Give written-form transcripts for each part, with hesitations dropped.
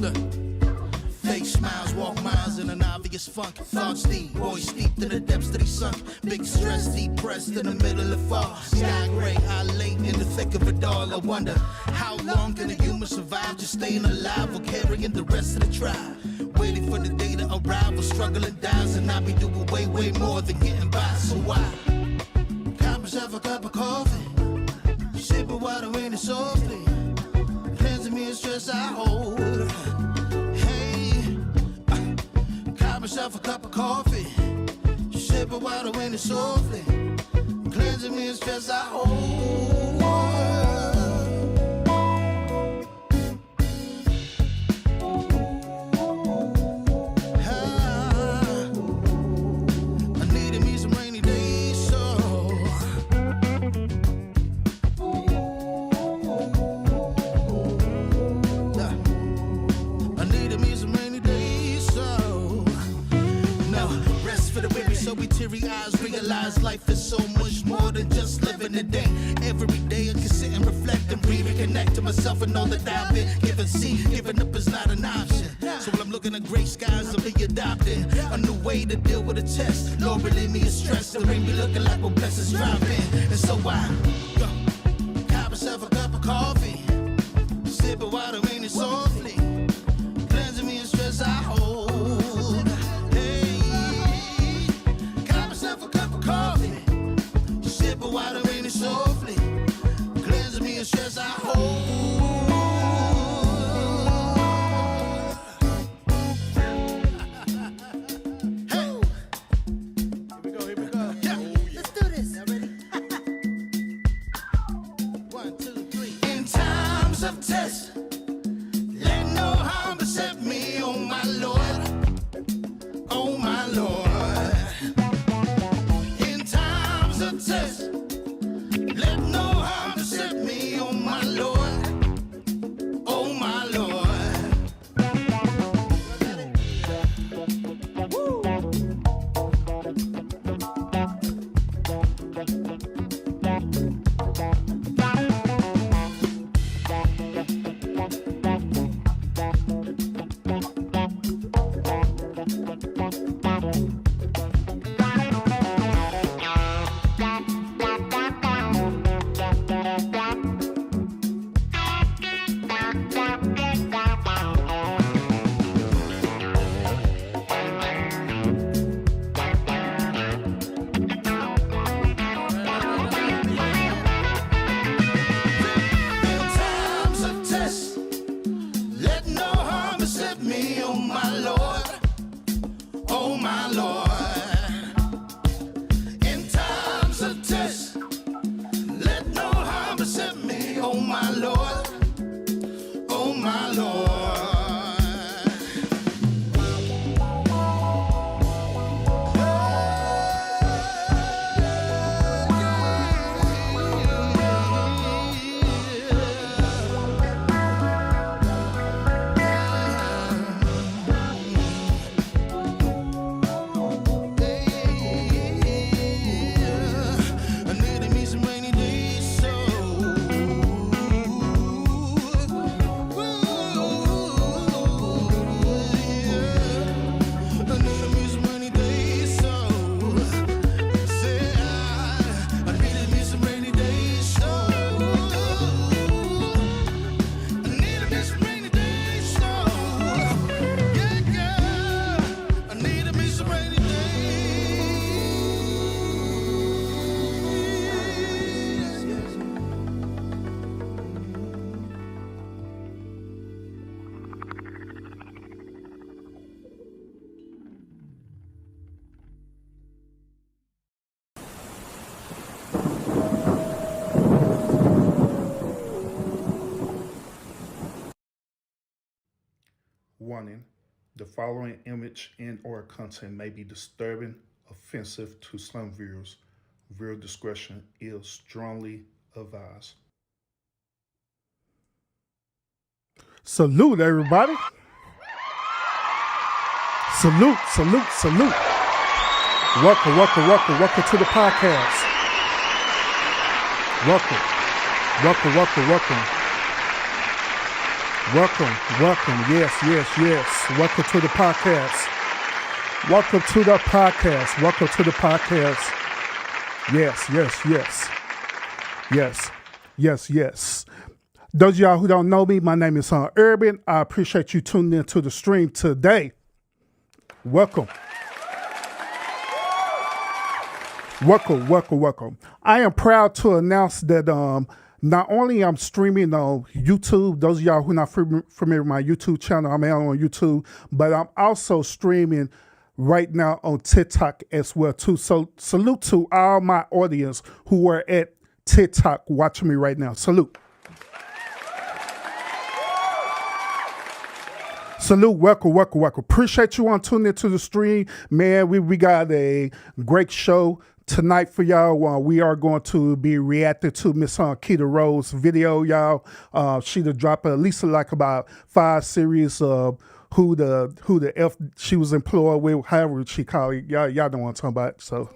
Look. Fake smiles, walk miles in an obvious funk. Thoughts deep, boys steeped in the depths that he sunk. Big stress, depressed in the middle of fall. Sky gray, I late in the thick of it all. I wonder, how long can a human survive just staying alive or carrying the rest of the tribe? Waiting for the day to arrive or struggling dies, and I be doing way, way more than getting by. So why? Cop myself a cup of coffee, sipping water in it softly, cleansing me of stress I hold. Myself a cup of coffee, sipping water when it's softly, cleansing me of stress I hold. I needed me some rainy days, so I needed me some rainy days, so for the weary, so we teary eyes realize life is so much more than just living the day. Every day I can sit and reflect and breathe and connect to myself and know that I've been given. See, giving up is not an option. So when I'm looking at gray skies, I'll be adopting a new way to deal with a test. Lord, relieve me of stress. The rain be looking like when blessings drop in. And so I got myself a cup of coffee, sipping water in it softly, cleansing me of stress I hold. Water in it softly, cleansing me of stress I hold. Hey, here we go. Yeah. Let's do this. Y'all ready? 1, 2, 3. In times of test, let no harm beset me, oh my Lord, oh my Lord. In times of test, let no harm beset me, oh my Lord, oh my Lord. Warning, the following image and/or content may be disturbing, offensive to some viewers. Viewer discretion is strongly advised. Salute, everybody. Salute, salute, salute. Welcome, welcome, welcome, welcome to the podcast. Welcome, welcome, welcome, welcome. Welcome, welcome. Yes, yes, yes. Welcome to the podcast. Welcome to the podcast. Welcome to the podcast. Yes, yes, yes. Yes, yes, yes. Those of y'all who don't know me, my name is Urban. I appreciate you tuning in to the stream today. Welcome. Welcome, welcome, welcome. I am proud to announce that not only I'm streaming on YouTube, those of y'all who are not familiar with my YouTube channel, I'm out on YouTube, but I'm also streaming right now on TikTok as well too. So salute to all my audience who are at TikTok watching me right now. Salute. Salute, welcome, welcome, welcome. Appreciate you on tuning into the stream. Man, we got a great show tonight for y'all. We are going to be reacting to Miss Keita Rose video, y'all. She done dropped at least like about 5 series of who the F she was employed with, however she called it. Y'all don't want to talk about it, so.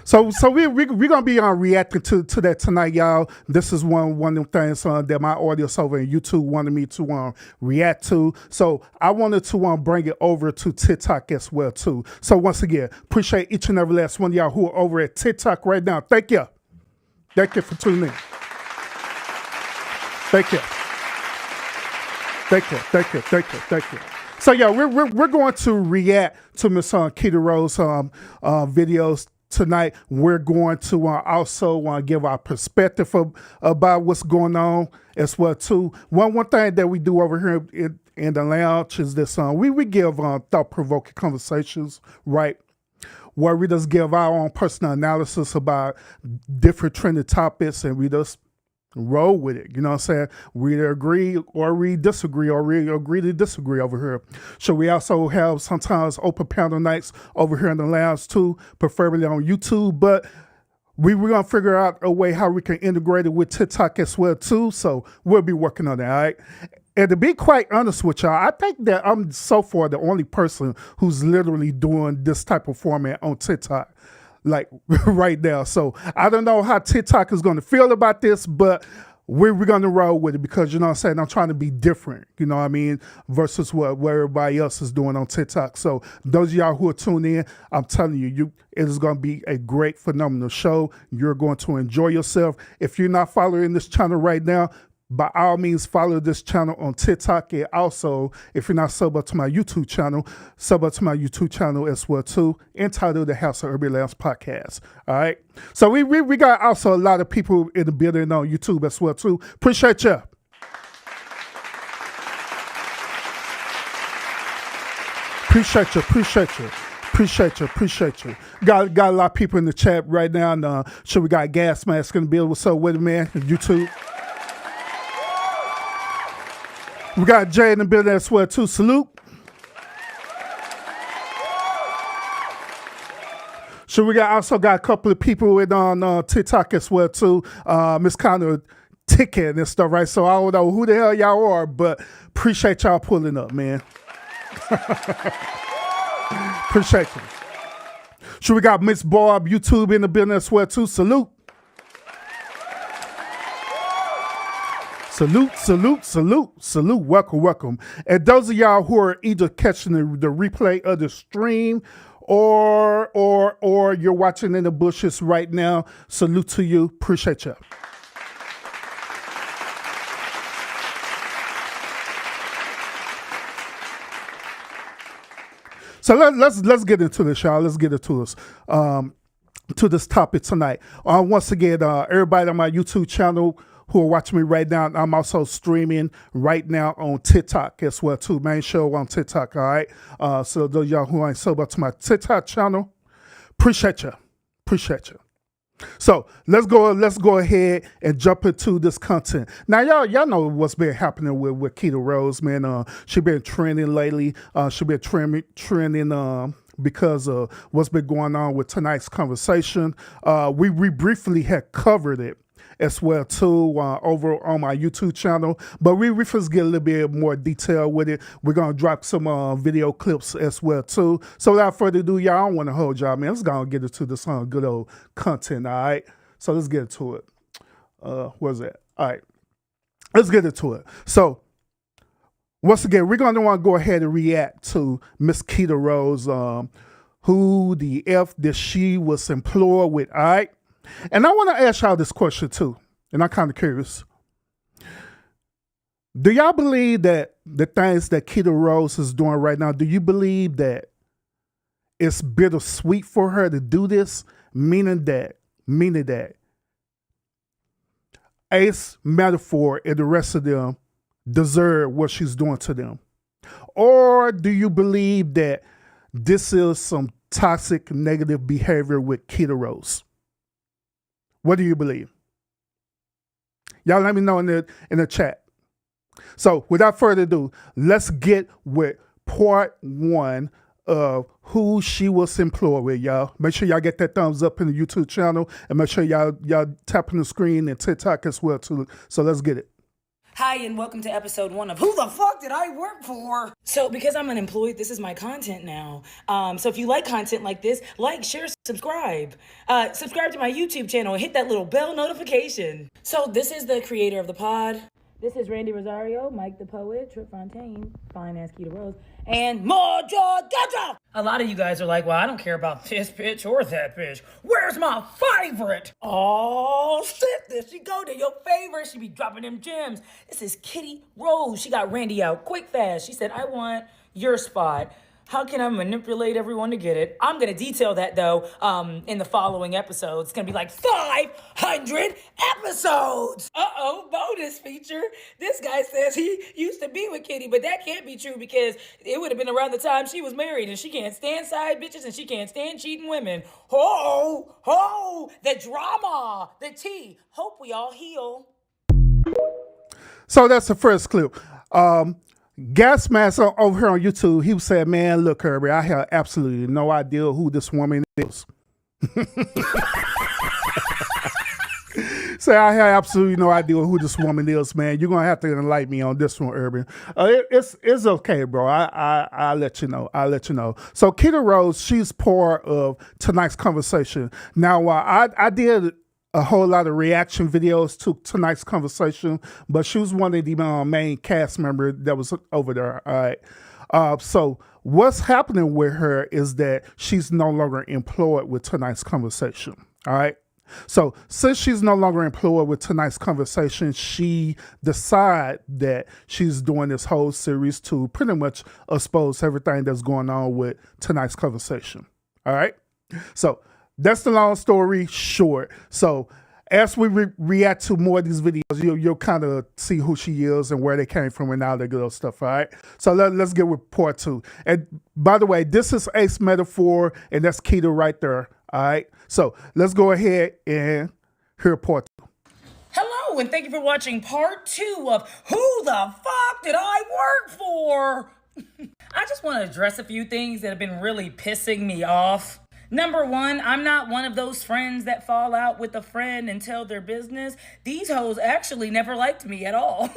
So we're gonna be reacting to that tonight, y'all. This is one of them things that my audience over in YouTube wanted me to react to. So I wanted to bring it over to TikTok as well too. So once again, appreciate each and every last one of y'all who are over at TikTok right now. Thank you for tuning in. Thank you. So yeah, we're going to react to Miss Keita Rose videos tonight. We're going to also give our perspective about what's going on as well too. One thing that we do over here in the lounge is this: we give thought-provoking conversations, right? Where we just give our own personal analysis about different trending topics, and we just roll with it. You know what I'm saying? We either agree or we disagree, or we agree to disagree over here. So we also have sometimes open panel nights over here in the lounge too, preferably on YouTube, but we're going to figure out a way how we can integrate it with TikTok as well too. So we'll be working on that, all right? And to be quite honest with y'all, I think that I'm so far the only person who's literally doing this type of format on TikTok, like right now. So I don't know how TikTok is going to feel about this, but we're going to roll with it because, you know what I'm saying, I'm trying to be different, you know what I mean, versus what everybody else is doing on TikTok. So those of y'all who are tuned in, I'm telling you, it is going to be a great, phenomenal show. You're going to enjoy yourself. If you're not following this channel right now, by all means, follow this channel on TikTok. And also, if you're not sub up to my YouTube channel, sub up to my YouTube channel as well too, entitled The House of Urban Lounge Podcast. All right. So we got also a lot of people in the building on YouTube as well too. Appreciate you. Appreciate you. Got a lot of people in the chat right now. And so we got Gas Mask in the building. What's up with it, man? YouTube. We got Jay in the building as well too. Salute. So we also got a couple of people with on TikTok as well too. Miss kind of ticket and stuff, right? So I don't know who the hell y'all are, but appreciate y'all pulling up, man. Appreciate you. So we got Miss Barb YouTube in the building as well too. Salute. Salute. Welcome. And those of y'all who are either catching the replay of the stream or you're watching in the bushes right now, salute to you. Appreciate you. So let's get into this, y'all. Let's get into this. To this topic tonight. Once again, everybody on my YouTube channel who are watching me right now, I'm also streaming right now on TikTok as well too. Main show on TikTok, all right? So those of y'all who ain't sub up to my TikTok channel, appreciate you. So let's go ahead and jump into this content. Now y'all know what's been happening with Keita Rose, man. She been trending lately. She been trending because of what's been going on with tonight's conversation. We briefly had covered it as well too over on my YouTube channel, but we first get a little bit more detail with it. We're gonna drop some video clips as well too. So without further ado, y'all, I don't want to hold y'all, man. Let's go and get into this good old content. All right, so let's get into it. What's that? All right, let's get into it. So once again, we're going to want to go ahead and react to Miss Keita Rose, who the F that she was employed with. All right, and I want to ask y'all this question too, and I'm kind of curious. Do y'all believe that the things that Keita Rose is doing right now, do you believe that it's bittersweet for her to do this? Meaning that Ace, Metaphor, and the rest of them deserve what she's doing to them? Or do you believe that this is some toxic, negative behavior with Keita Rose? What do you believe? Y'all let me know in the chat. So without further ado, let's get with part one of who she was employed with, y'all. Make sure y'all get that thumbs up in the YouTube channel, and make sure y'all tapping the screen and TikTok as well too. So let's get it. Hi, and welcome to episode 1 of Who the Fuck Did I Work For? So because I'm unemployed, this is my content now. So if you like content like this, like, share, subscribe. Subscribe to my YouTube channel and hit that little bell notification. So this is the creator of the pod. This is Randy Rosario, Mike the Poet, Trip Fontaine, Fine Ass Keita Rose, and Mojo Gaja! A lot of you guys are like, well, I don't care about this bitch or that bitch. Where's my favorite? Oh, shit, there she go to your favorite. She be dropping them gems. This is Keita Rose. She got Randy out quick, fast. She said, I want your spot. How can I manipulate everyone to get it? I'm going to detail that, though, in the following episodes. It's going to be like 500 episodes. Uh-oh, bonus feature. This guy says he used to be with Kitty, but that can't be true because it would have been around the time she was married, and she can't stand side bitches, and she can't stand cheating women. Ho, the drama, the tea. Hope we all heal. So that's the first clip. Gas Mask over here on YouTube, he was saying, man, look, Kirby, I have absolutely no idea who this woman is. Say, I have absolutely no idea who this woman is, man. You're going to have to enlighten me on this one, Urban. It's okay, bro. I'll let you know. So Keita Rose, she's part of tonight's conversation. Now, I did a whole lot of reaction videos to tonight's conversation, but she was one of the main cast members that was over there. All right. So what's happening with her is that she's no longer employed with tonight's conversation. All right. So since she's no longer employed with tonight's conversation, she decided that she's doing this whole series to pretty much expose everything that's going on with tonight's conversation. All right. So that's the long story short. So as we react to more of these videos, you'll kind of see who she is and where they came from and all that good stuff, all right? So let's get with part two. And by the way, this is Ace Metaphor, and that's Keita right there, all right? So let's go ahead and hear part two. Hello, and thank you for watching part 2 of Who the Fuck Did I Work For? I just want to address a few things that have been really pissing me off. Number 1, I'm not one of those friends that fall out with a friend and tell their business. These hoes actually never liked me at all.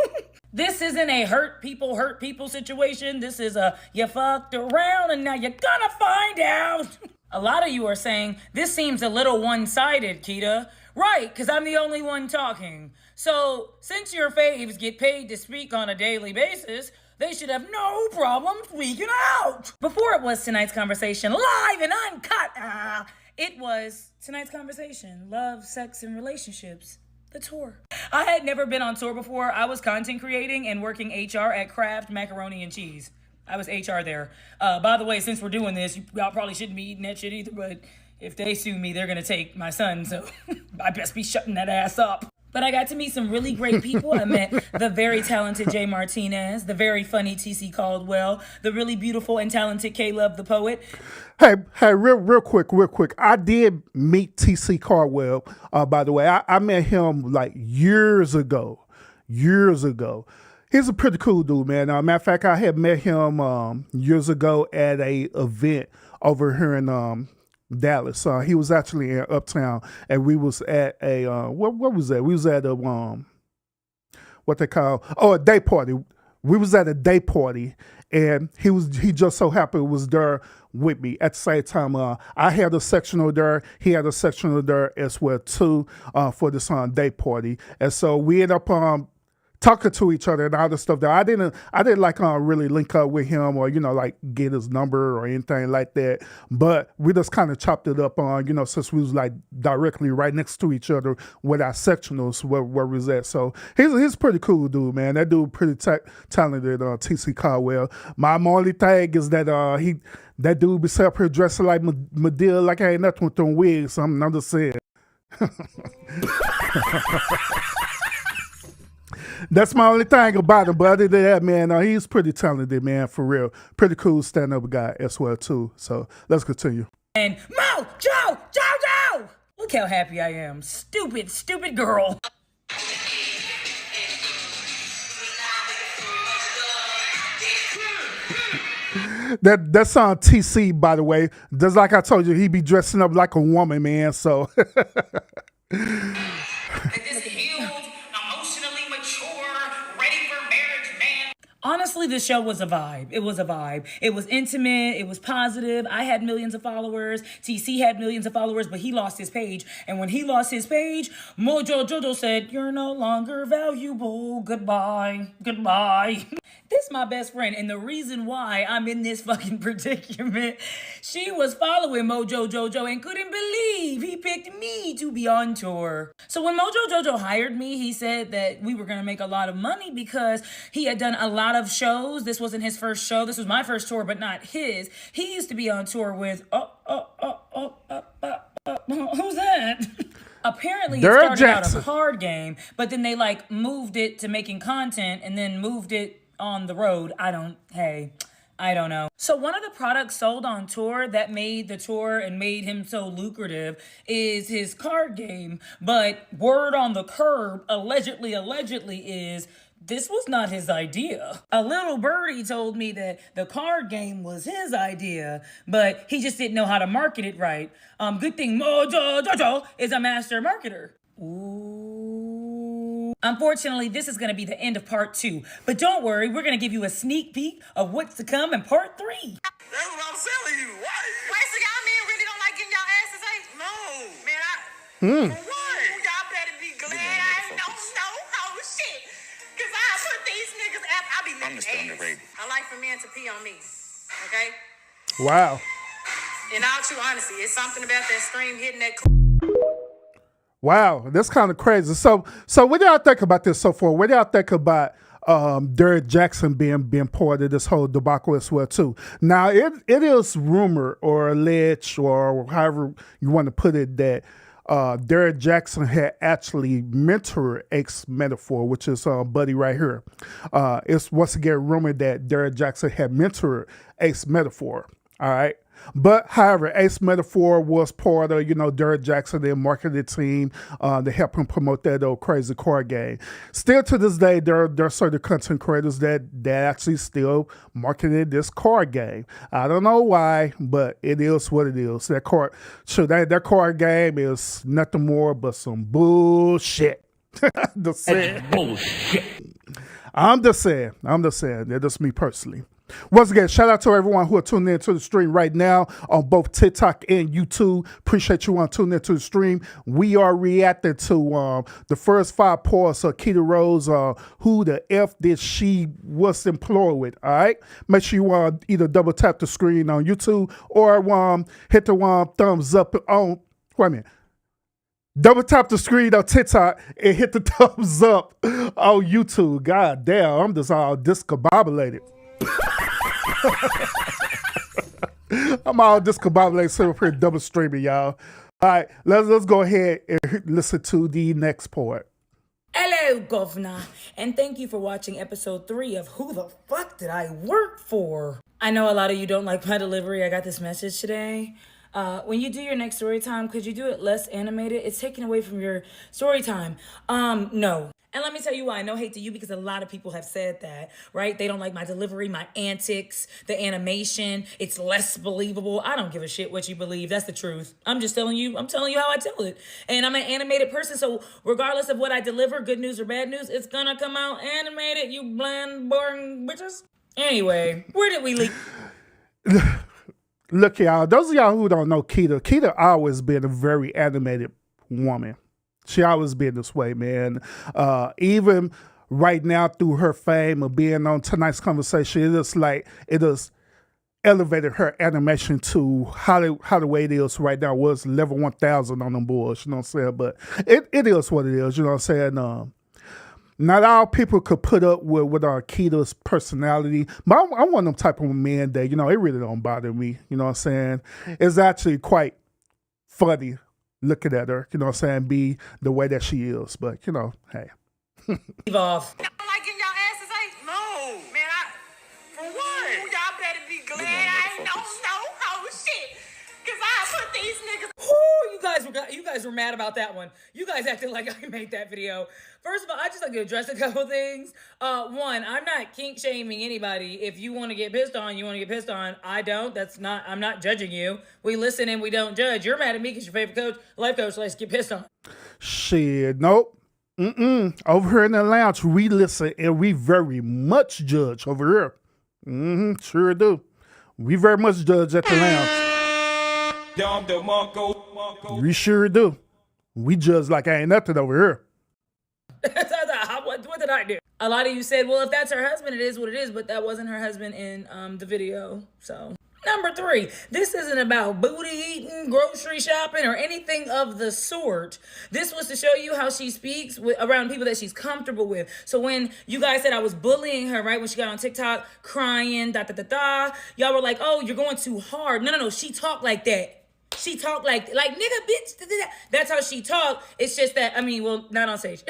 This isn't a hurt people situation. This is a you fucked around and now you're gonna find out. A lot of you are saying, this seems a little one-sided, Keita. Right, because I'm the only one talking. So, since your faves get paid to speak on a daily basis, they should have no problem speaking out. Before it was tonight's conversation, live and uncut, it was tonight's conversation, love, sex, and relationships, the tour. I had never been on tour before. I was content creating and working HR at Kraft Macaroni and Cheese. I was HR there. By the way, since we're doing this, y'all probably shouldn't be eating that shit either, but if they sue me, they're gonna take my son, so I best be shutting that ass up. But I got to meet some really great people. I met the very talented Jay Martinez, the very funny TC Caldwell, the really beautiful and talented K-Love the Poet. Hey, real quick. I did meet TC Caldwell, by the way. I met him like years ago. He's a pretty cool dude, man. Matter of fact, I had met him years ago at a event over here in Dallas. He was actually in Uptown, and we was at a what was that? We was at a what they call a day party. we was at a day party, and he just so happened was there with me at the same time. I had a sectional there, he had a sectional there as well too, for this day party, and so we ended up talking to each other and all this stuff. That I didn't like really link up with him or like get his number or anything like that. But we just kind of chopped it up on since we was like directly right next to each other with our sectionals where we was at. So he's pretty cool dude, man. That dude pretty talented. TC Caldwell. My only thing is that that dude be up here dressing like Medea, like I ain't nothing with them wigs. I'm just saying. That's my only thing about him. But other than that, man, he's pretty talented, man, for real. Pretty cool stand-up guy as well, too. So let's continue. And Joe! Look how happy I am. Stupid girl. That's on TC, by the way. Just like I told you, he be dressing up like a woman, man. So. Honestly, this show was a vibe. It was a vibe. It was intimate. It was positive. I had millions of followers. TC had millions of followers, but he lost his page. And when he lost his page, Mojo Jojo said, "You're no longer valuable. Goodbye. This my best friend, and the reason why I'm in this fucking predicament, she was following Mojo Jojo and couldn't believe he picked me to be on tour. So when Mojo Jojo hired me, he said that we were gonna make a lot of money because he had done a lot of shows. This wasn't his first show. This was my first tour, but not his. He used to be on tour with, who's that? Apparently it Derek started Jackson. out a card game, but then they like moved it to making content and then moved it on the road. I don't know. So one of the products sold on tour that made the tour and made him so lucrative is his card game. But word on the curb, allegedly is this was not his idea. A little birdie told me that the card game was his idea, but he just didn't know how to market it right. Good thing Mojo Jojo is a master marketer. Ooh. Unfortunately, this is going to be the end of part 2. But don't worry, we're going to give you a sneak peek of what's to come in part 3. That's what I'm telling you. Why? Wait, so y'all men really don't like getting y'all asses ate? No. Man, For what? Y'all better be glad I don't know how shit. Because I put these niggas after I be licking ass. I like for men to pee on me. Okay? Wow. In all true honesty, it's something about that stream hitting that Wow, that's kind of crazy. So what do y'all think about this so far? What do y'all think about Derek Jackson being part of this whole debacle as well too? Now it is rumor or alleged or however you want to put it that Derek Jackson had actually mentored Ace Metaphor, which is Buddy right here. It's once again rumored that Derek Jackson had mentored Ace Metaphor. All right. But however, Ace Metaphor was part of, Derek Jackson, their marketing team, to help him promote that old crazy card game. Still to this day, there are certain content creators that actually still marketed this card game. I don't know why, but it is what it is. That card game is nothing more but some bullshit. Bullshit. I'm just saying. That's just me personally. Once again, shout out to everyone who are tuning in to the stream right now on both TikTok and YouTube. Appreciate you tuning in to the stream. We are reacting to the first 5 parts of Keita Rose. Who the F did she was employed with? All right. Make sure you either double tap the screen on YouTube or hit the thumbs up on. Wait a minute. Double tap the screen on TikTok and hit the thumbs up on YouTube. God damn, I'm just all discombobulated. I'm all discombobulated, so we're pretty double streaming, y'all. All right, let's go ahead and listen to the next part. Hello, governor, and thank you for watching episode 3 of Who the Fuck Did I Work For? I know a lot of you don't like my delivery. I got this message today. When you do your next story time, could you do it less animated? It's taken away from your story time. No. And let me tell you why. No hate to you, because a lot of people have said that, right? They don't like my delivery, my antics, the animation. It's less believable. I don't give a shit what you believe. That's the truth. I'm telling you how I tell it. And I'm an animated person, so regardless of what I deliver, good news or bad news, it's gonna come out animated, you bland, boring bitches. Anyway, where did we leave? Look, y'all, those of y'all who don't know Keita always been a very animated woman. She always been this way, man. Even right now, through her fame of being on tonight's conversation, it has elevated her animation to how the way it is right now. Was level 1,000 on them boards, you know what I'm saying? But it is what it is, you know what I'm saying? Not all people could put up with our Keita's personality, but I'm one of them type of men that, you know, it really don't bother me, you know what I'm saying? It's actually quite funny looking at her, you know what I'm saying, be the way that she is. But, you know, hey. Leave off. I don't like getting y'all asses ate. No. Man, for what? Y'all better be glad I ain't no hoe shit. Because I put these niggas. Ooh, you guys were mad about that one. You guys acted like I made that video. First of all, I just like to address a couple things. One, I'm not kink shaming anybody. If you want to get pissed on, you want to get pissed on. I don't. I'm not judging you. We listen and we don't judge. You're mad at me because your favorite life coach likes to get pissed on. Shit, nope. Over here in the lounge, we listen and we very much judge over here. Sure do. We very much judge at the lounge. We sure do. We judge like I ain't nothing over here. What did I do? A lot of you said, well, if that's her husband, it is what it is, but that wasn't her husband in the video. So, number 3, this isn't about booty eating, grocery shopping, or anything of the sort. This was to show you how she speaks around people that she's comfortable with. So when you guys said I was bullying her, right, when she got on TikTok crying, y'all were like, oh, you're going too hard. No, she talked like that. She talked like nigga, bitch. That's how she talked. It's just that, not on stage.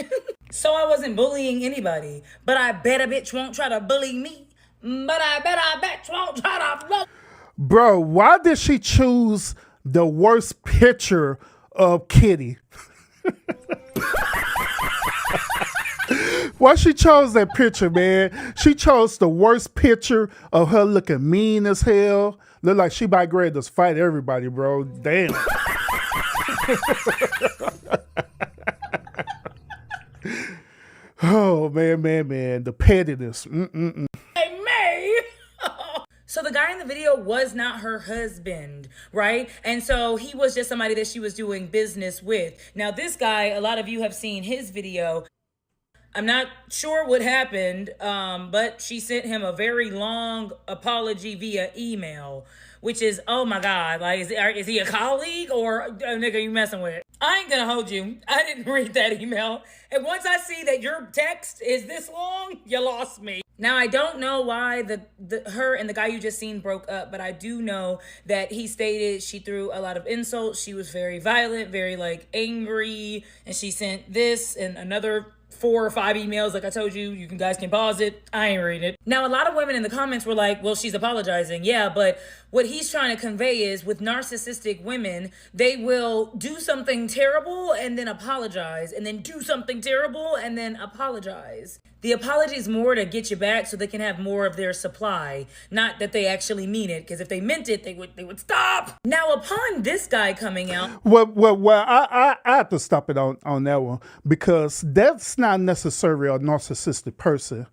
So I wasn't bullying anybody, but I bet a bitch won't try to bully me. But I bet a bitch won't try to blow. Bro, why did she choose the worst picture of Kitty? Why she chose that picture, man? She chose the worst picture of her looking mean as hell. Look like she about ready to fight everybody, bro. Damn. Oh, man. The pettiness. Hey, May. So the guy in the video was not her husband, right? And so he was just somebody that she was doing business with. Now, this guy, a lot of you have seen his video. I'm not sure what happened, but she sent him a very long apology via email, which is, oh my God, like, is he a colleague or a nigga you messing with? I ain't gonna hold you. I didn't read that email. And once I see that your text is this long, you lost me. Now, I don't know why her and the guy you just seen broke up, but I do know that he stated she threw a lot of insults. She was very violent, very angry, and she sent this and another 4 or 5 emails. Like I told you, you guys can pause it. I ain't reading it. Now, a lot of women in the comments were like, well, she's apologizing. Yeah, but what he's trying to convey is with narcissistic women, they will do something terrible and then apologize, and then do something terrible and then apologize. The apology is more to get you back so they can have more of their supply, not that they actually mean it, because if they meant it, they would stop. Now, upon this guy coming out... Well, I have to stop it on that one, because that's not necessarily a narcissistic person,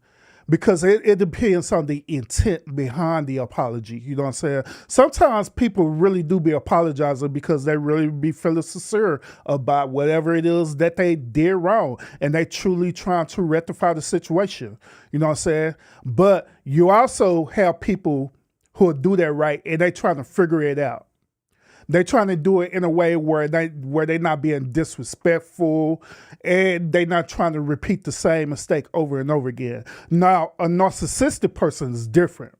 because it depends on the intent behind the apology. You know what I'm saying? Sometimes people really do be apologizing because they really be feeling sincere about whatever it is that they did wrong, and they truly trying to rectify the situation. You know what I'm saying? But you also have people who do that right, and they trying to figure it out. They're trying to do it in a way where they're not being disrespectful, and they're not trying to repeat the same mistake over and over again. Now, a narcissistic person is different.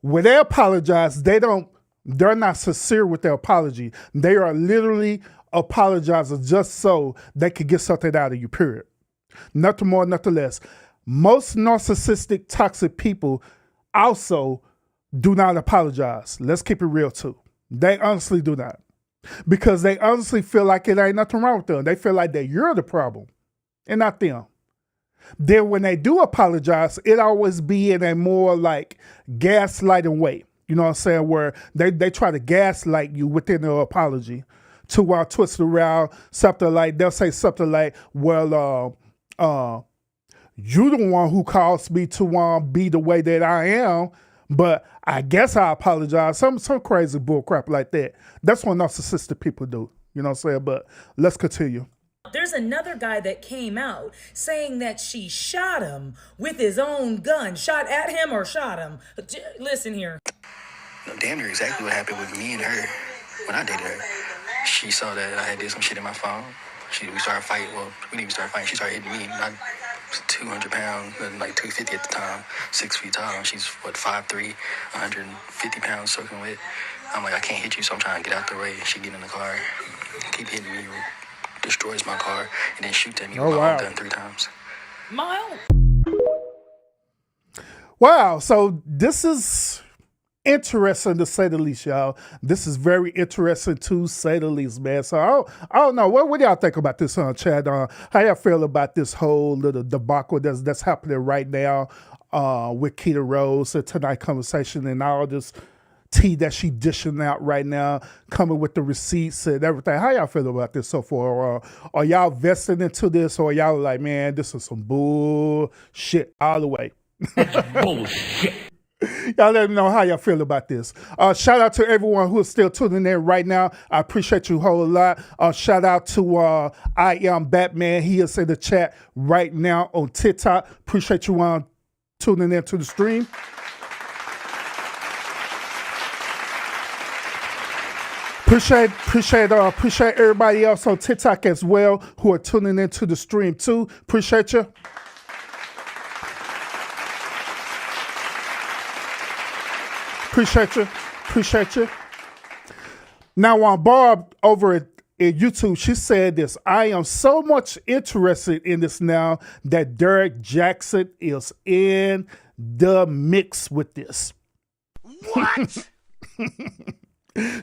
When they apologize, they're not sincere with their apology. They are literally apologizing just so they could get something out of you, period. Nothing more, nothing less. Most narcissistic, toxic people also do not apologize. Let's keep it real too. They honestly do not. Because they honestly feel like it ain't nothing wrong with them. They feel like that you're the problem. and not them. Then when they do apologize, it always be in a more like gaslighting way. You know what I'm saying? Where they try to gaslight you within their apology to twist it around something like, they'll say something like, well, you the one who caused me to be the way that I am, but I guess I apologize. Some crazy bull crap like that. That's what narcissistic people do. You know what I'm saying? But let's continue. There's another guy that came out saying that she shot him with his own gun. Shot at him or shot him. Listen here. No, damn near exactly what happened with me and her when I dated her. She saw that I had did some shit in my phone. We started fighting. Well, we didn't even start fighting. She started hitting me. I was 200 pounds, like 250 at the time, 6 feet tall. She's, 5'3", 150 pounds soaking wet. I'm like, I can't hit you, so I'm trying to get out the way. She get in the car, keep hitting me, destroys my car, and then shoots at me with my own gun 3 times. Mile. Wow, so this is interesting to say the least, y'all. This is very interesting to say the least, man. So I don't know. What do y'all think about this, Chad? How y'all feel about this whole little debacle that's happening right now with Keita Rose, the Tonight Conversation, and all this tea that she dishing out right now, coming with the receipts and everything? How y'all feel about this so far? Are y'all vested into this, or y'all like, man, this is some bullshit all the way? Bullshit. Y'all let me know how y'all feel about this. Shout out to everyone who is still tuning in right now. I appreciate you a whole lot. Shout out to I Am Batman. He is in the chat right now on TikTok. Appreciate you tuning in to the stream. Appreciate everybody else on TikTok as well who are tuning into the stream too. Appreciate you. Appreciate you. Now, on Barb over at YouTube, she said this: I am so much interested in this now that Derek Jackson is in the mix with this. What?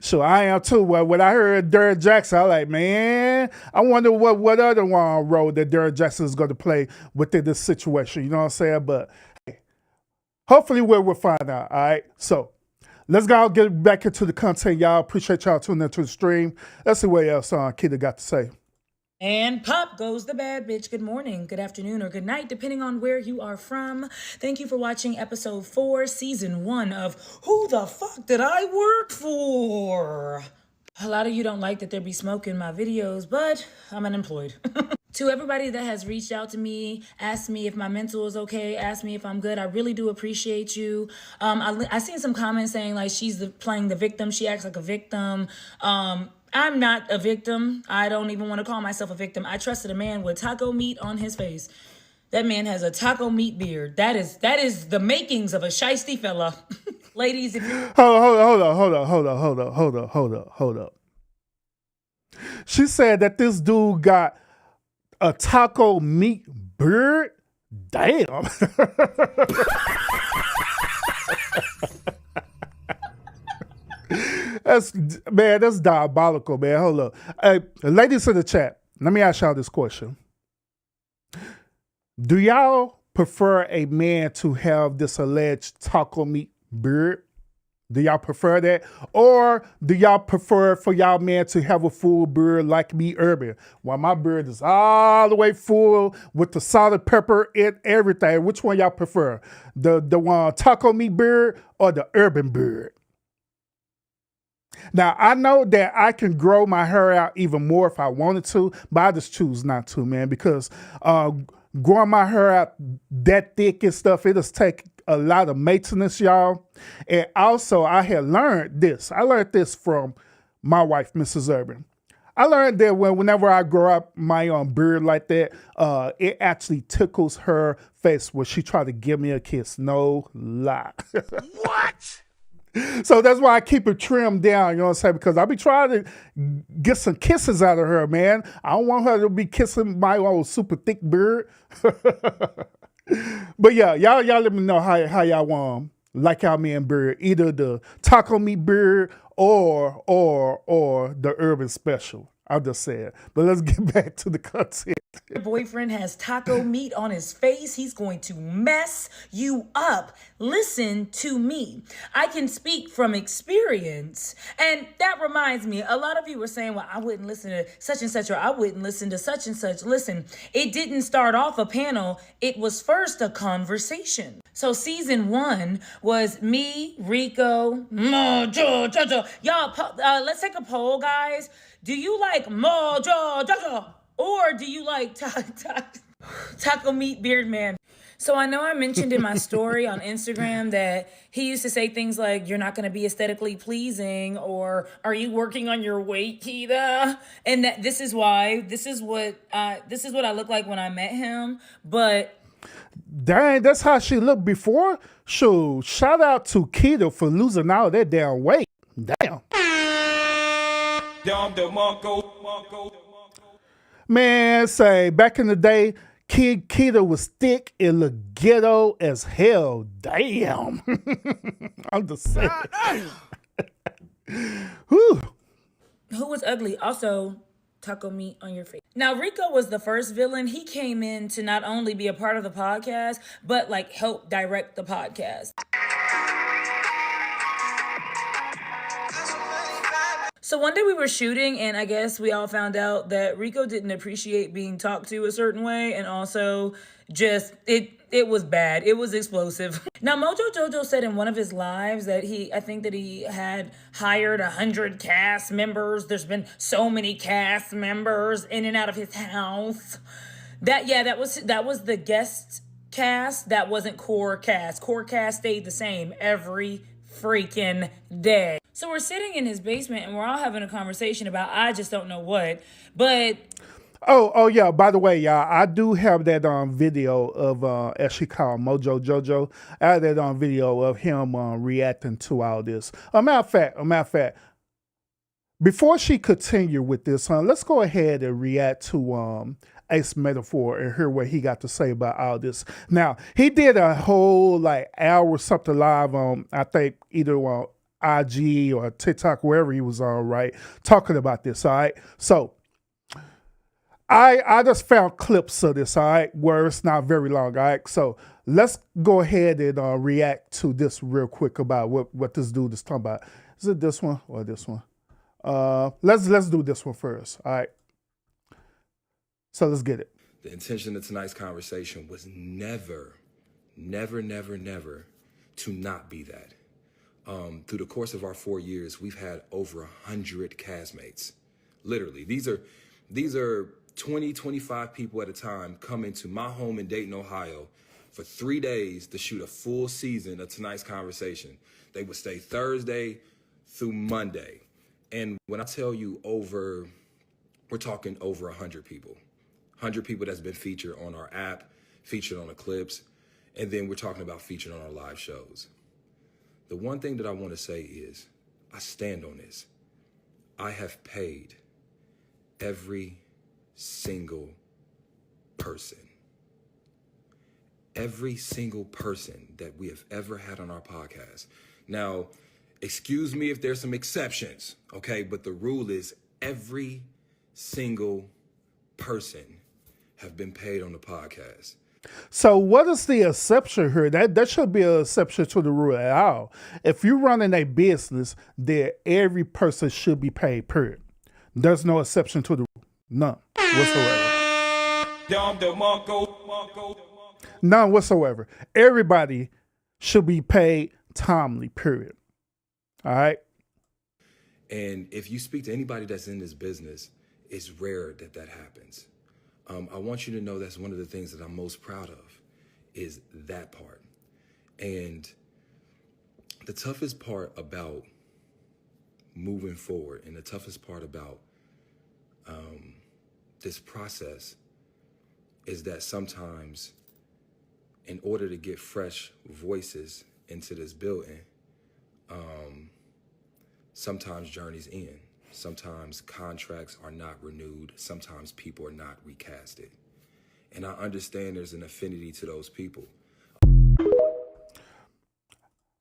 So I am too. Well, when I heard Derek Jackson, I was like, man, I wonder what other role that Derek Jackson is going to play within this situation. You know what I'm saying? But hey, hopefully we'll find out. All right. So let's go get back into the content, y'all. Appreciate y'all tuning into the stream. Let's see what else Keita got to say. And pop goes the bad bitch. Good morning, good afternoon, or good night, depending on where you are from. Thank you for watching episode 4, season 1 of Who the Fuck Did I Work For? A lot of you don't like that there be smoke in my videos, but I'm unemployed. To everybody that has reached out to me, asked me if my mental is okay, asked me if I'm good, I really do appreciate you. I seen some comments saying like she's playing the victim. She acts like a victim. I'm not a victim. I don't even want to call myself a victim. I trusted a man with taco meat on his face. That man has a taco meat beard. That is the makings of a shiesty fella. Ladies, if you Hold up. She said that this dude got a taco meat beard. Damn. That's diabolical, man. Hold up. Hey, ladies in the chat, let me ask y'all this question. Do y'all prefer a man to have this alleged taco meat beard? Do y'all prefer that? Or do y'all prefer for y'all man to have a full beard like me, Urban? Well, my beard is all the way full with the solid pepper and everything. Which one y'all prefer? The one taco meat beard or the Urban beard? Now, I know that I can grow my hair out even more if I wanted to, but I just choose not to, man, because growing my hair out that thick and stuff, it just take a lot of maintenance, y'all. And also, I had learned this. I learned this from my wife, Mrs. Urban. I learned that whenever I grow up my beard like that, it actually tickles her face when she tried to give me a kiss. No lie. What? So that's why I keep it trimmed down, you know what I'm saying? Because I be trying to get some kisses out of her, man. I don't want her to be kissing my old super thick beard. But yeah, y'all let me know how y'all like y'all man beard. Either the taco meat beard or the Urban Special. I'm just saying. But let's get back to the content. Your boyfriend has taco meat on his face, he's going to mess you up. Listen to me. I can speak from experience. And that reminds me, a lot of you were saying, well, I wouldn't listen to such and such, or I wouldn't listen to such and such. Listen, it didn't start off a panel. It was first a conversation. So season 1 was me, Rico, Mojo, Jojo. Y'all, let's take a poll, guys. Do you like Mojo, Jojo? Or do you like taco meat beard man? So I know I mentioned in my story on Instagram that he used to say things like, you're not going to be aesthetically pleasing, or are you working on your weight, Keita? And that this is what I look like when I met him. But Dang, that's how she looked before. Shoot, shout out to Keita for losing all that damn weight. Damn. Man, say back in the day, Keita was thick and looked ghetto as hell. Damn. I'm just saying. Whew. who was ugly? Also, taco meat on your face. Now, Rico was the first villain. He came in to not only be a part of the podcast, but like help direct the podcast. So one day we were shooting, and I guess we all found out that Rico didn't appreciate being talked to a certain way, and also just it was bad. It was explosive. Now, Mojo Jojo said in one of his lives that I think that he had hired 100 cast members. There's been so many cast members in and out of his house. That was the guest cast. That wasn't core cast. Core cast stayed the same every freaking day. So we're sitting in his basement and we're all having a conversation about I just don't know what. But Oh yeah. By the way, y'all, I do have that video of as she called Mojo Jojo. I have that video of him reacting to all this. A matter of fact, before she continue with this, let's go ahead and react to Ace Metaphor and hear what he got to say about all this. Now, he did a whole like hour something live on, I think either on IG or TikTok, wherever he was on, right, talking about this. All right, so I just found clips of this, all right, where it's not very long. All right, so let's go ahead and react to this real quick about what this dude is talking about. Is it this one or this one? Let's do this one first. All right, so let's get it. The intention of tonight's conversation was never to not be that. Through the course of our 4 years, we've had over 100 castmates. Literally, these are 20, 25 people at a time coming to my home in Dayton, Ohio for 3 days to shoot a full season of tonight's conversation. They would stay Thursday through Monday. And when I tell you we're talking over 100 people. 100 people that's been featured on our app, featured on the clips, and then we're talking about featured on our live shows. The one thing that I want to say is, I stand on this. I have paid every single person. Every single person that we have ever had on our podcast. Now, excuse me if there's some exceptions, okay? But the rule is every single person have been paid on the podcast. So what is the exception here? That should be an exception to the rule at all. If you're running a business, then every person should be paid, period. There's no exception to the rule. None whatsoever. None whatsoever. Everybody should be paid timely, period. All right? And if you speak to anybody that's in this business, it's rare that happens. I want you to know that's one of the things that I'm most proud of is that part. And the toughest part about moving forward and the toughest part about this process is that sometimes in order to get fresh voices into this building, sometimes journeys end. Sometimes contracts are not renewed. Sometimes people are not recasted. And I understand there's an affinity to those people. All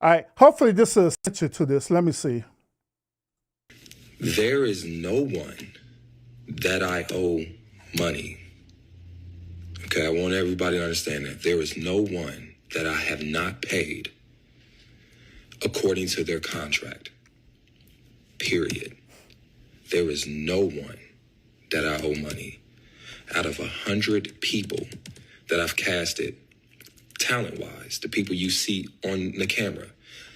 right. Hopefully this is an answer to this. Let me see. There is no one that I owe money. Okay, I want everybody to understand that. There is no one that I have not paid according to their contract. Period. There is no one that I owe money. Out of 100 people that I've casted, talent-wise, the people you see on the camera,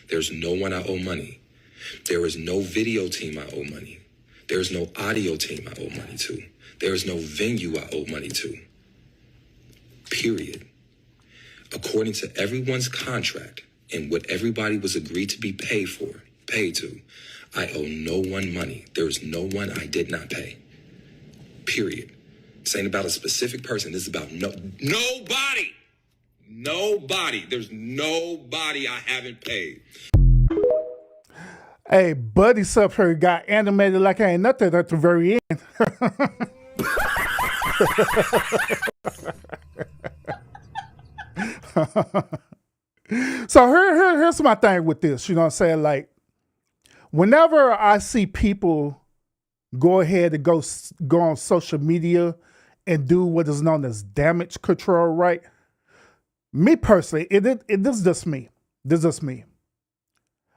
there's no one I owe money. There is no video team I owe money. There is no audio team I owe money to. There is no venue I owe money to. Period. According to everyone's contract and what everybody was agreed to be paid to, I owe no one money. There is no one I did not pay. Period. This ain't about a specific person. This is about nobody. Nobody. There's nobody I haven't paid. Hey, Buddy Suffer got animated like I ain't nothing at the very end. So here's my thing with this. You know what I'm saying? Like, whenever I see people go ahead and go on social media and do what is known as damage control, right? Me personally, this is just me. This is just me.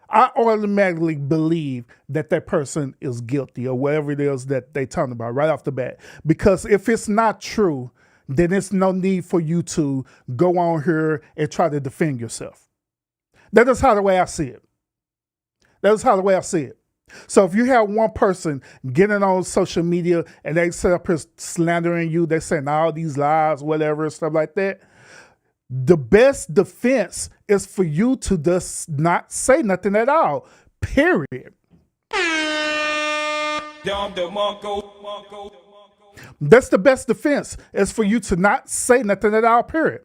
I automatically believe that person is guilty or whatever it is that they talking about right off the bat. Because if it's not true, then there's no need for you to go on here and try to defend yourself. That is how the way I see it. That is how the way I see it. So if you have one person getting on social media and they set up here slandering you, they saying all these lies, whatever, stuff like that, the best defense is for you to just not say nothing at all. Period. That's the best defense, is for you to not say nothing at all, period.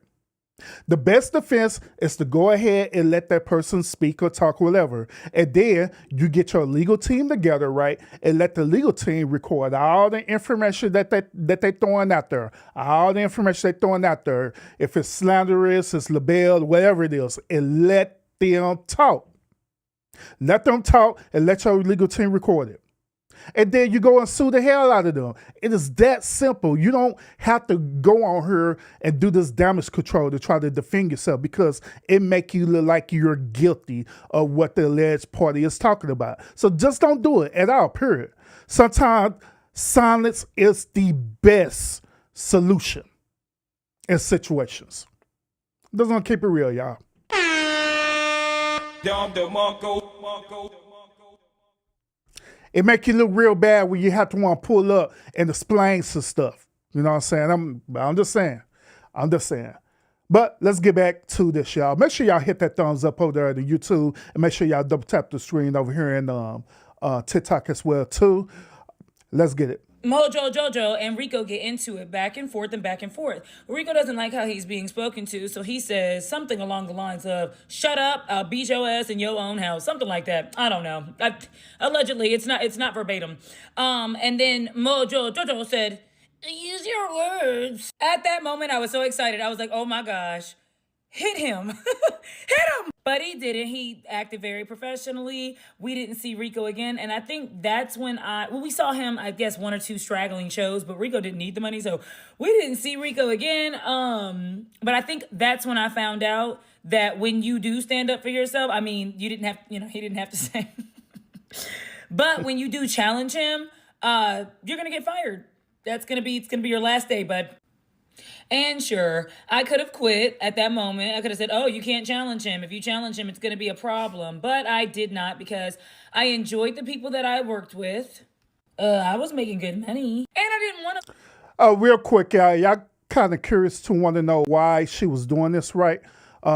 The best defense is to go ahead and let that person speak or talk, whatever. And then you get your legal team together, right? And let the legal team record all the information that they throwing out there. All the information they throwing out there. If it's slanderous, it's libel, whatever it is. And let them talk. Let them talk and let your legal team record it. And then you go and sue the hell out of them. It is that simple. You don't have to go on here and do this damage control to try to defend yourself, because it make you look like you're guilty of what the alleged party is talking about. So just don't do it at all, period. Sometimes silence is the best solution in situations. Just gonna keep it real, y'all. It make you look real bad when you have to want to pull up and explain some stuff. You know what I'm saying? I'm just saying. I'm just saying. But let's get back to this, y'all. Make sure y'all hit that thumbs up over there on YouTube, and make sure y'all double tap the screen over here in TikTok as well too. Let's get it. Mojo Jojo and Rico get into it back and forth and back and forth. Rico doesn't like how he's being spoken to, so he says something along the lines of, "Shut up, I'll beat your ass in your own house." Something like that. I don't know. Allegedly, it's not verbatim. And then Mojo Jojo said, "Use your words." At that moment, I was so excited. I was like, oh my gosh. Hit him. Hit him. But he didn't. He acted very professionally. We didn't see Rico again. And I think that's when we saw him, I guess, one or two straggling shows, but Rico didn't need the money. So we didn't see Rico again. But I think that's when I found out that when you do stand up for yourself, I mean, he didn't have to say. But when you do challenge him, you're going to get fired. It's going to be your last day, bud. And sure, I could have quit at that moment. I could have said, oh, you can't challenge him. If you challenge him, it's going to be a problem. But I did not, because I enjoyed the people that I worked with. I was making good money. And I didn't want to... Real quick, y'all kind of curious to want to know why she was doing this, right?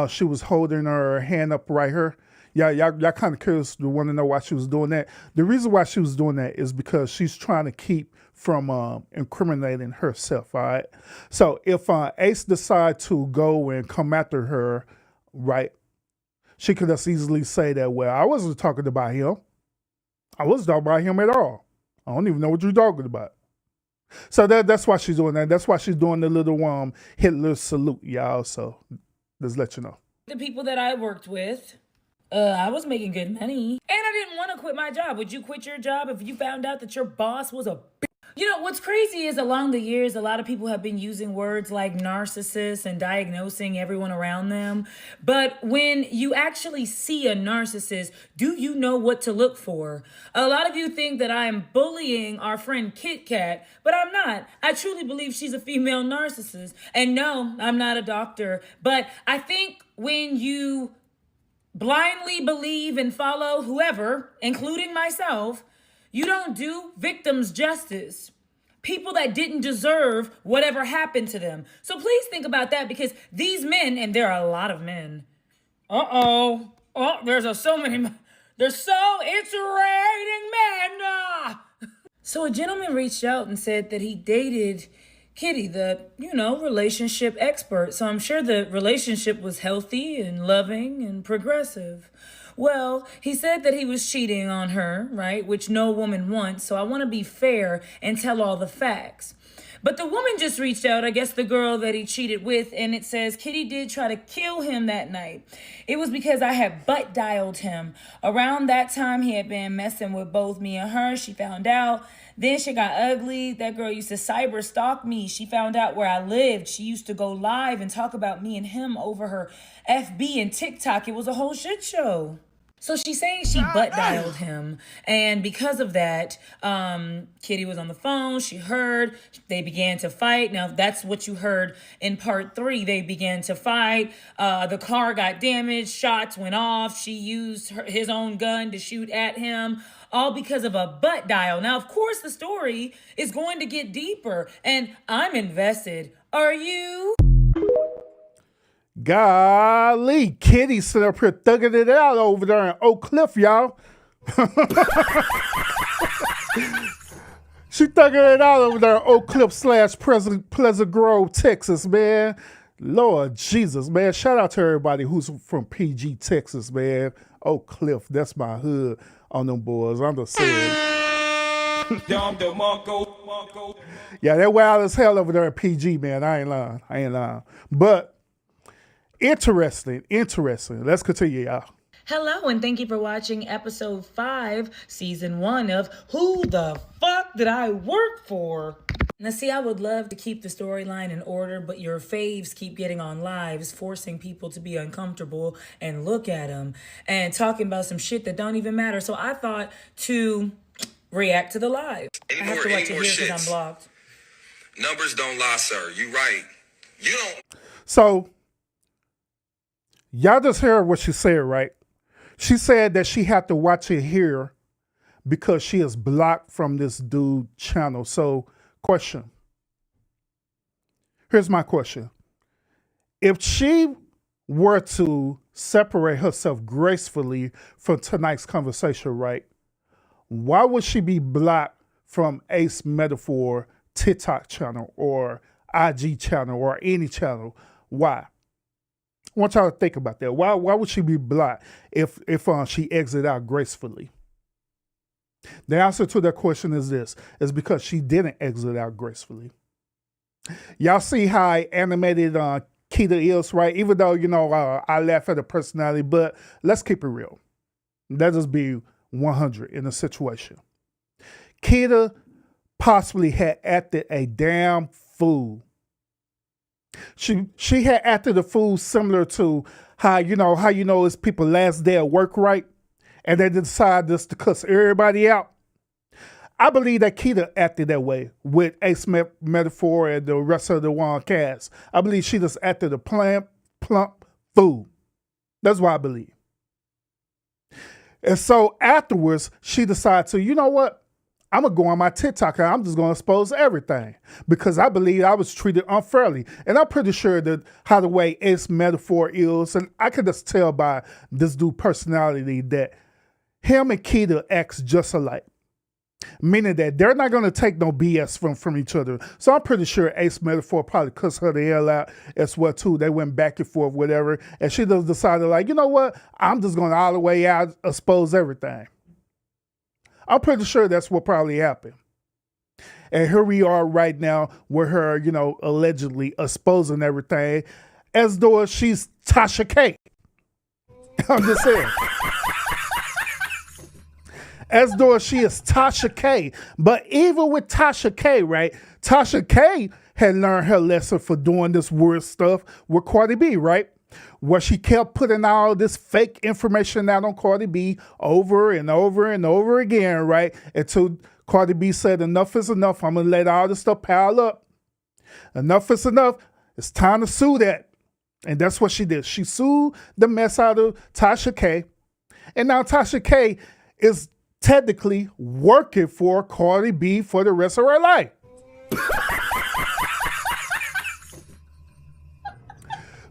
She was holding her hand up right here. Y'all kind of curious to want to know why she was doing that. The reason why she was doing that is because she's trying to keep from incriminating herself, all right? So if Ace decide to go and come after her, right, she could just easily say that, well, I wasn't talking about him. I wasn't talking about him at all. I don't even know what you're talking about. So that's why she's doing that. That's why she's doing the little Hitler salute, y'all. So just let you know. The people that I worked with, I was making good money. And I didn't want to quit my job. Would you quit your job if you found out that your boss was a bitch? You know, what's crazy is along the years, a lot of people have been using words like narcissist and diagnosing everyone around them. But when you actually see a narcissist, do you know what to look for? A lot of you think that I am bullying our friend Kit Kat, but I'm not. I truly believe she's a female narcissist. And no, I'm not a doctor. But I think when you blindly believe and follow whoever, including myself, you don't do victims justice. People that didn't deserve whatever happened to them. So please think about that, because these men, and there are a lot of men. Oh, there's so many men. There's so, it's raining men. So a gentleman reached out and said that he dated Kitty, the, relationship expert. So I'm sure the relationship was healthy and loving and progressive. Well, he said that he was cheating on her, right? Which no woman wants. So I want to be fair and tell all the facts. But the woman just reached out, I guess the girl that he cheated with, and it says Kitty did try to kill him that night. It was because I had butt dialed him. Around that time, he had been messing with both me and her. She found out. Then shit got ugly. That girl used to cyber stalk me. She found out where I lived. She used to go live and talk about me and him over her FB and TikTok. It was a whole shit show. So she's saying she butt dialed him. And because of that, Kitty was on the phone. She heard. They began to fight. Now, that's what you heard in part 3. They began to fight. The car got damaged. Shots went off. She used his own gun to shoot at him. All because of a butt dial. Now, of course, the story is going to get deeper. And I'm invested. Are you? Golly, Kitty sitting up here thugging it out over there in Oak Cliff, y'all. She thugging it out over there in Oak Cliff / Pleasant Grove, Texas, man. Lord Jesus, man. Shout out to everybody who's from PG, Texas, man. Oak Cliff, that's my hood on them boys. I'm just saying. Yeah, they're wild as hell over there in PG, man. I ain't lying. But interesting. Let's continue, y'all. Hello, and thank you for watching episode 5, season 1 of Who the Fuck Did I Work For? Now, see, I would love to keep the storyline in order, but your faves keep getting on lives, forcing people to be uncomfortable and look at them and talking about some shit that don't even matter. So I thought to react to the live. I have to watch it here because I'm blocked. Numbers don't lie, sir. You right. You don't. So, y'all just heard what she said, right? She said that she had to watch it here because she is blocked from this dude channel. So, question. Here's my question. If she were to separate herself gracefully from tonight's conversation, right? Why would she be blocked from Ace Metaphor TikTok channel or IG channel or any channel? Why? I want y'all to think about that. Why would she be blocked if she exit out gracefully? The answer to that question is this. It's because she didn't exit out gracefully. Y'all see how animated Keita is, right? Even though, I laugh at her personality, but let's keep it real. Let us be 100 in the situation. Keita possibly had acted a damn fool. She had acted a fool similar to how it's people last day at work, right? And they decide just to cuss everybody out. I believe that Keita acted that way with Ace Metaphor and the rest of the one cast. I believe she just acted a plump fool. That's what I believe. And so afterwards, she decided to, you know what? I'm going to go on my TikTok and I'm just going to expose everything because I believe I was treated unfairly. And I'm pretty sure that how the way Ace Metaphor is, and I could just tell by this dude's personality that him and Keita acts just alike. Meaning that they're not going to take no BS from each other. So I'm pretty sure Ace Metaphor probably cussed her the hell out as well too. They went back and forth, whatever. And she just decided like, you know what? I'm just going to all the way out, expose everything. I'm pretty sure that's what probably happened. And here we are right now with her, allegedly exposing everything as though she's Tasha K. I'm just saying. as though she is Tasha K. But even with Tasha K, right? Tasha K had learned her lesson for doing this weird stuff with Cardi B, right? Where she kept putting all this fake information out on Cardi B over and over and over again, right? Until Cardi B said, enough is enough. I'm going to let all this stuff pile up. Enough is enough. It's time to sue that. And that's what she did. She sued the mess out of Tasha K. And now Tasha K is technically working for Cardi B for the rest of her life.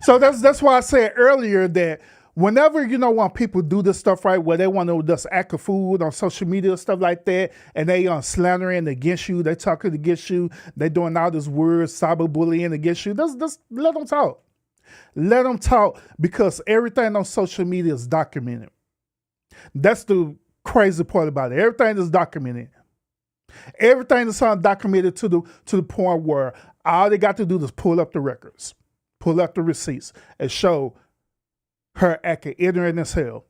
So that's why I said earlier that whenever, when people do this stuff, right, where they want to just act a fool on social media, stuff like that, and they slandering against you, they talking against you, they doing all this weird cyberbullying against you, just let them talk. Let them talk, because everything on social media is documented. That's the crazy part about it. Everything is documented. Everything is documented to the point where all they got to do is pull up the records, pull up the receipts, and show her acting ignorant as hell.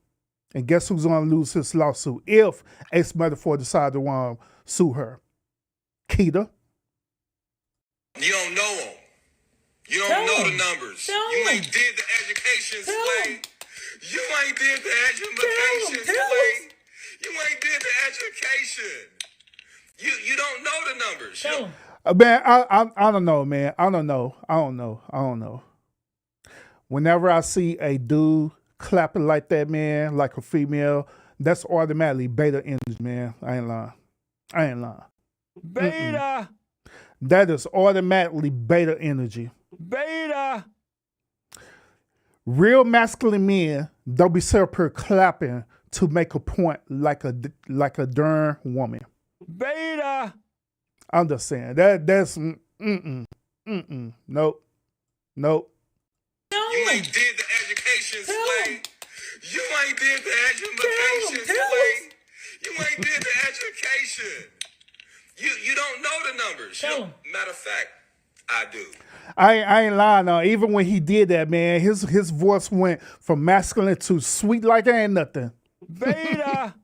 And guess who's going to lose this lawsuit if Ace Metaphor decide to want to sue her? Keita. You don't know them. You don't know the numbers. You ain't did the education, Slay. You ain't did the education, Slay. You ain't did the education. You don't know the numbers. Man, I don't know, man. I don't know. Whenever I see a dude clapping like that, man, like a female, that's automatically beta energy, man. I ain't lying. Beta. That is automatically beta energy. Beta. Real masculine men don't be separate clapping to make a point like a darn woman. Beta. I'm just saying that's nope. You ain't did the education, Slay. You ain't did the education, Slay. You ain't did the education. You don't know the numbers. Matter of fact, I do. I ain't lying though. Even when he did that, man, his voice went from masculine to sweet like there ain't nothing. Beta.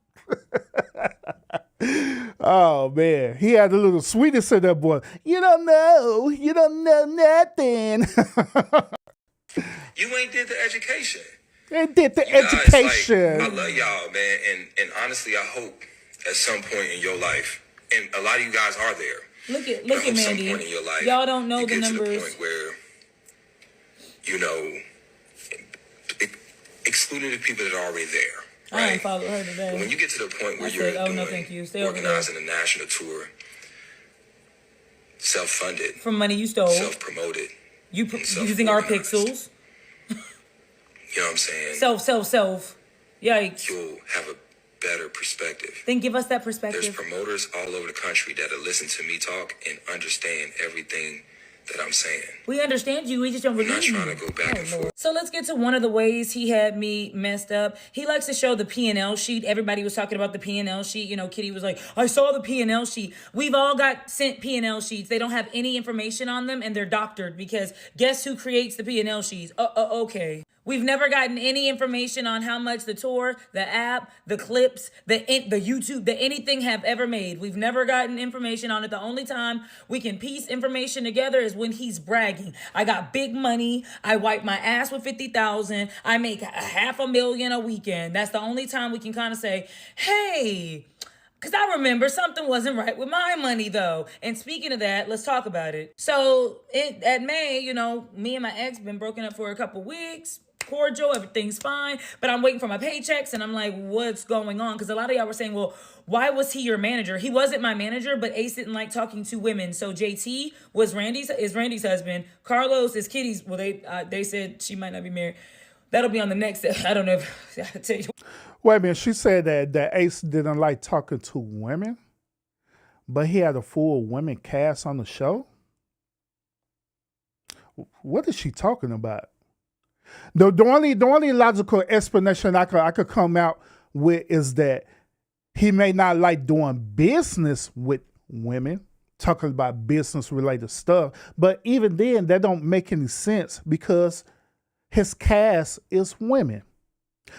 Oh man, he had a little sweetness in that boy. You don't know nothing. You ain't did the education. They did the You guys, education. I love y'all, man, and honestly, I hope at some point in your life, and a lot of you guys are there. Look at Some Mandy. point in your life, Y'all don't know you the get numbers. to the point where, excluding the people that are already there. Right? I ain't followed her today. When you get to the point where I you're said, doing, no, thank you. Stay over there. organizing a national tour, self-funded, From money you stole. self-promoted, You and using our self-organized. pixels. You know what I'm saying? Self. Yikes. You'll have a better perspective. Then give us that There's perspective. promoters all over the country that'll listen to me talk and understand everything that I'm saying. We understand you. We just don't I'm not believe you. trying to go back and forth. So let's get to one of the ways he had me messed up. He likes to show the P&L sheet. Everybody was talking about the P&L sheet. Kitty was like, I saw the P&L sheet. We've all got sent P&L sheets. They don't have any information on them, and they're doctored because guess who creates the P&L sheets? Okay. We've never gotten any information on how much the tour, the app, the clips, the YouTube, the anything have ever made. We've never gotten information on it. The only time we can piece information together is when he's bragging. I got big money. I wipe my ass with 50,000. I make $500,000 a weekend. That's the only time we can kind of say, hey, because I remember something wasn't right with my money, though. And speaking of that, let's talk about it. So at May, me and my ex been broken up for a couple weeks. Cordial, everything's fine. But I'm waiting for my paychecks, and I'm like, what's going on? Because a lot of y'all were saying, well, why was he your manager? He wasn't my manager, but Ace didn't like talking to women. So JT is Randy's husband. Carlos is Kitty's. Well, they said she might not be married. That'll be on the next. I don't know if I can tell you. Wait a minute, she said that Ace didn't like talking to women, but he had a full women cast on the show? What is she talking about? The only logical explanation I could come out with is that he may not like doing business with women, talking about business related stuff, but even then that don't make any sense because his cast is women.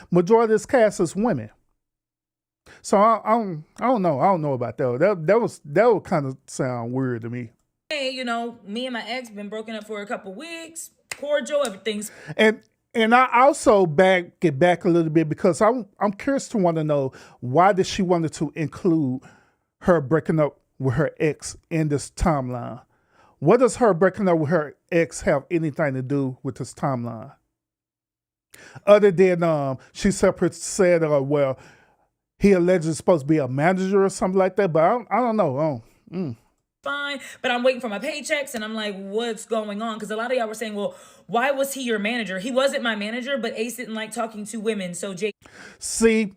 Majority of his cast is women. So I don't know about that. That would kind of sound weird to me. Hey, me and my ex been broken up for a couple weeks. Cordial, everything's And I also get back a little bit because I'm curious to want to know why did she wanted to include her breaking up with her ex in this timeline. What does her breaking up with her ex have anything to do with this timeline? Other than she said, well, he allegedly supposed to be a manager or something like that, but I don't know. fine, but I'm waiting for my paychecks, and I'm like, what's going on? Because a lot of y'all were saying, well, why was he your manager? He wasn't my manager, but Ace didn't like talking to women, so Jake. See,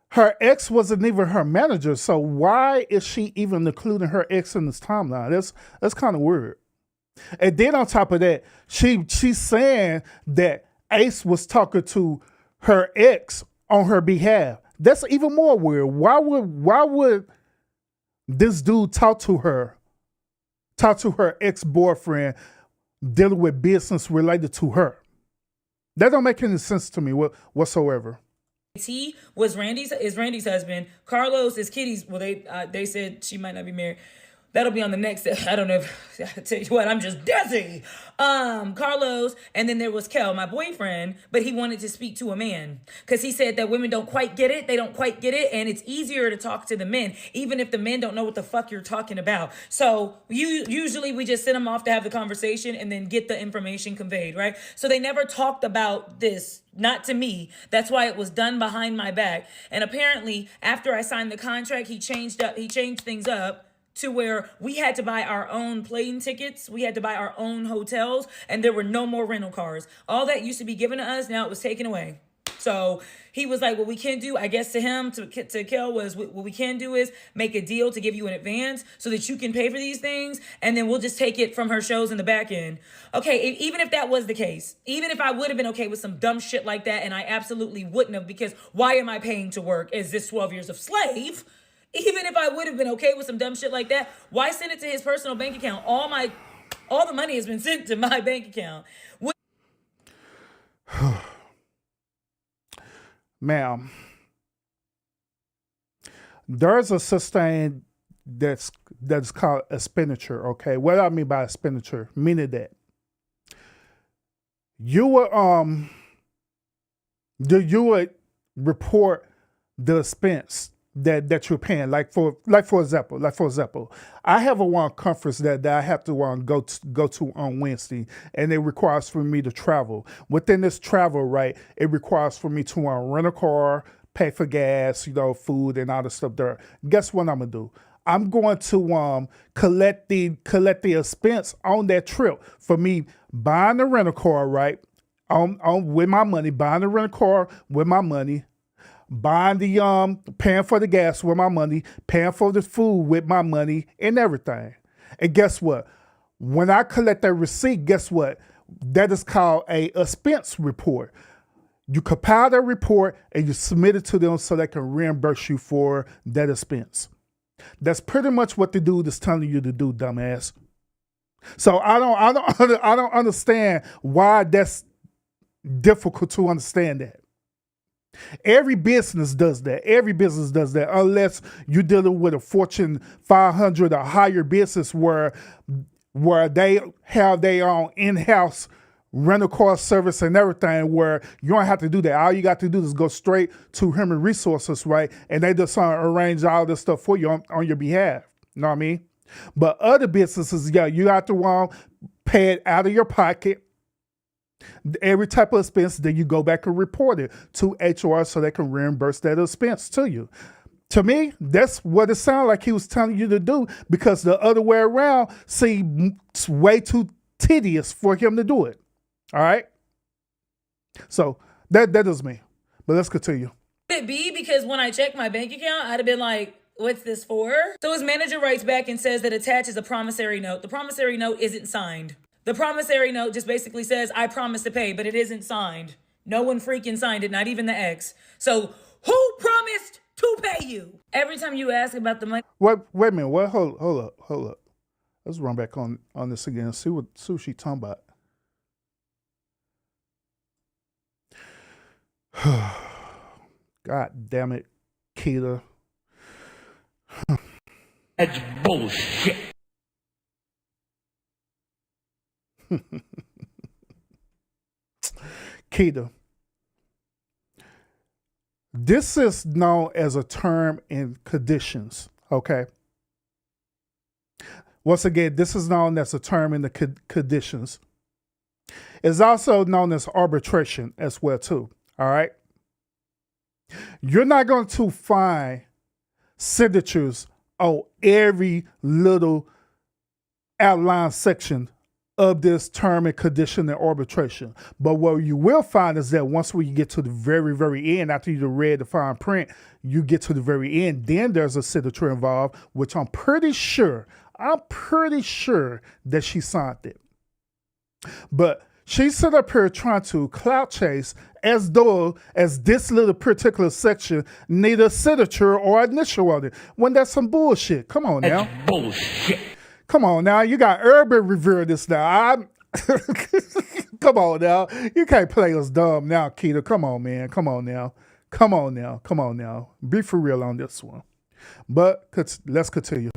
her ex wasn't even her manager, so why is she even including her ex in this timeline? That's kind of weird. And then on top of that, she's saying that Ace was talking to her ex on her behalf. That's even more weird. Why would this dude talk to her ex-boyfriend dealing with business related to her? That don't make any sense to me whatsoever. He was Randy's husband. Carlos is Kitty's. Well, they said she might not be married. That'll be on the next. I don't know. I tell you what, I'm just dizzy. Carlos, and then there was Kel, my boyfriend, but he wanted to speak to a man because he said that women don't quite get it. They don't quite get it, and it's easier to talk to the men, even if the men don't know what the fuck you're talking about. So usually we just send them off to have the conversation and then get the information conveyed, right? So they never talked about this. Not to me. That's why it was done behind my back. And apparently, after I signed the contract, he changed things up to where we had to buy our own plane tickets. We had to buy our own hotels, and there were no more rental cars. All that used to be given to us, now it was taken away. So he was like, what we can do, I guess to him, to Kel, was what we can do is make a deal to give you in advance so that you can pay for these things, and then we'll just take it from her shows in the back end. Okay, even if that was the case, even if I would have been okay with some dumb shit like that, and I absolutely wouldn't have, because why am I paying to work? Is this 12 years of slave? Even if I would have been okay with some dumb shit like that, why send it to his personal bank account? All the money has been sent to my bank account. Ma'am, there's a such thing that's called expenditure, okay? What I mean by expenditure, meaning that you would report the expense that you're paying. Like for example, I have a one conference that I have to go to on Wednesday, and it requires for me to travel. Within this travel, right, it requires for me to rent a car, pay for gas, food and all the stuff there. Guess what I'm gonna do? I'm going to collect the expense on that trip for me buying the rental car, right? On with my money, buying the rental car with my money, buying paying for the gas with my money, paying for the food with my money, and everything. And guess what? When I collect that receipt, guess what? That is called a expense report. You compile that report and you submit it to them so they can reimburse you for that expense. That's pretty much what the dude is telling you to do, dumbass. So I don't understand why that's difficult to understand that. Every business does that. Unless you're dealing with a Fortune 500 or higher business where they have their own in-house rental car service and everything, where you don't have to do that. All you got to do is go straight to human resources, right? And they just arrange all this stuff for you on your behalf. You know what I mean? But other businesses, yeah, you have to pay it out of your pocket. Every type of expense, then you go back and report it to HR so they can reimburse that expense to you. To me, that's what it sounded like he was telling you to do, because the other way around seemed way too tedious for him to do it. All right? So that is me. But let's continue. Could it be because when I checked my bank account, I'd have been like, what's this for? So his manager writes back and says that attaches a promissory note. The promissory note isn't signed. The promissory note just basically says, I promise to pay, but it isn't signed. No one freaking signed it, not even the ex. So who promised to pay you? Every time you ask about the money. Wait a minute. What? Hold up. Let's run back on this again and see what she talking about. God damn it, Keita. That's bullshit. Keita. This is known as a term and conditions, okay? Once again, this is known as a term in the conditions. It's also known as arbitration as well, too, all right? You're not going to find signatures on every little outline section of this term and condition and arbitration. But what you will find is that once we get to the very, very end, after you read the fine print, you get to the very end, then there's a signature involved, which I'm pretty sure that she signed it. But she sit up here trying to clout chase as though as this little particular section need a signature or initial on it, when that's some bullshit. Come on now. That's bullshit. Come on now, you got Urban revere this now. Come on now. You can't play us dumb now, Keita. Come on, man. Come on now. Be for real on this one. But let's continue.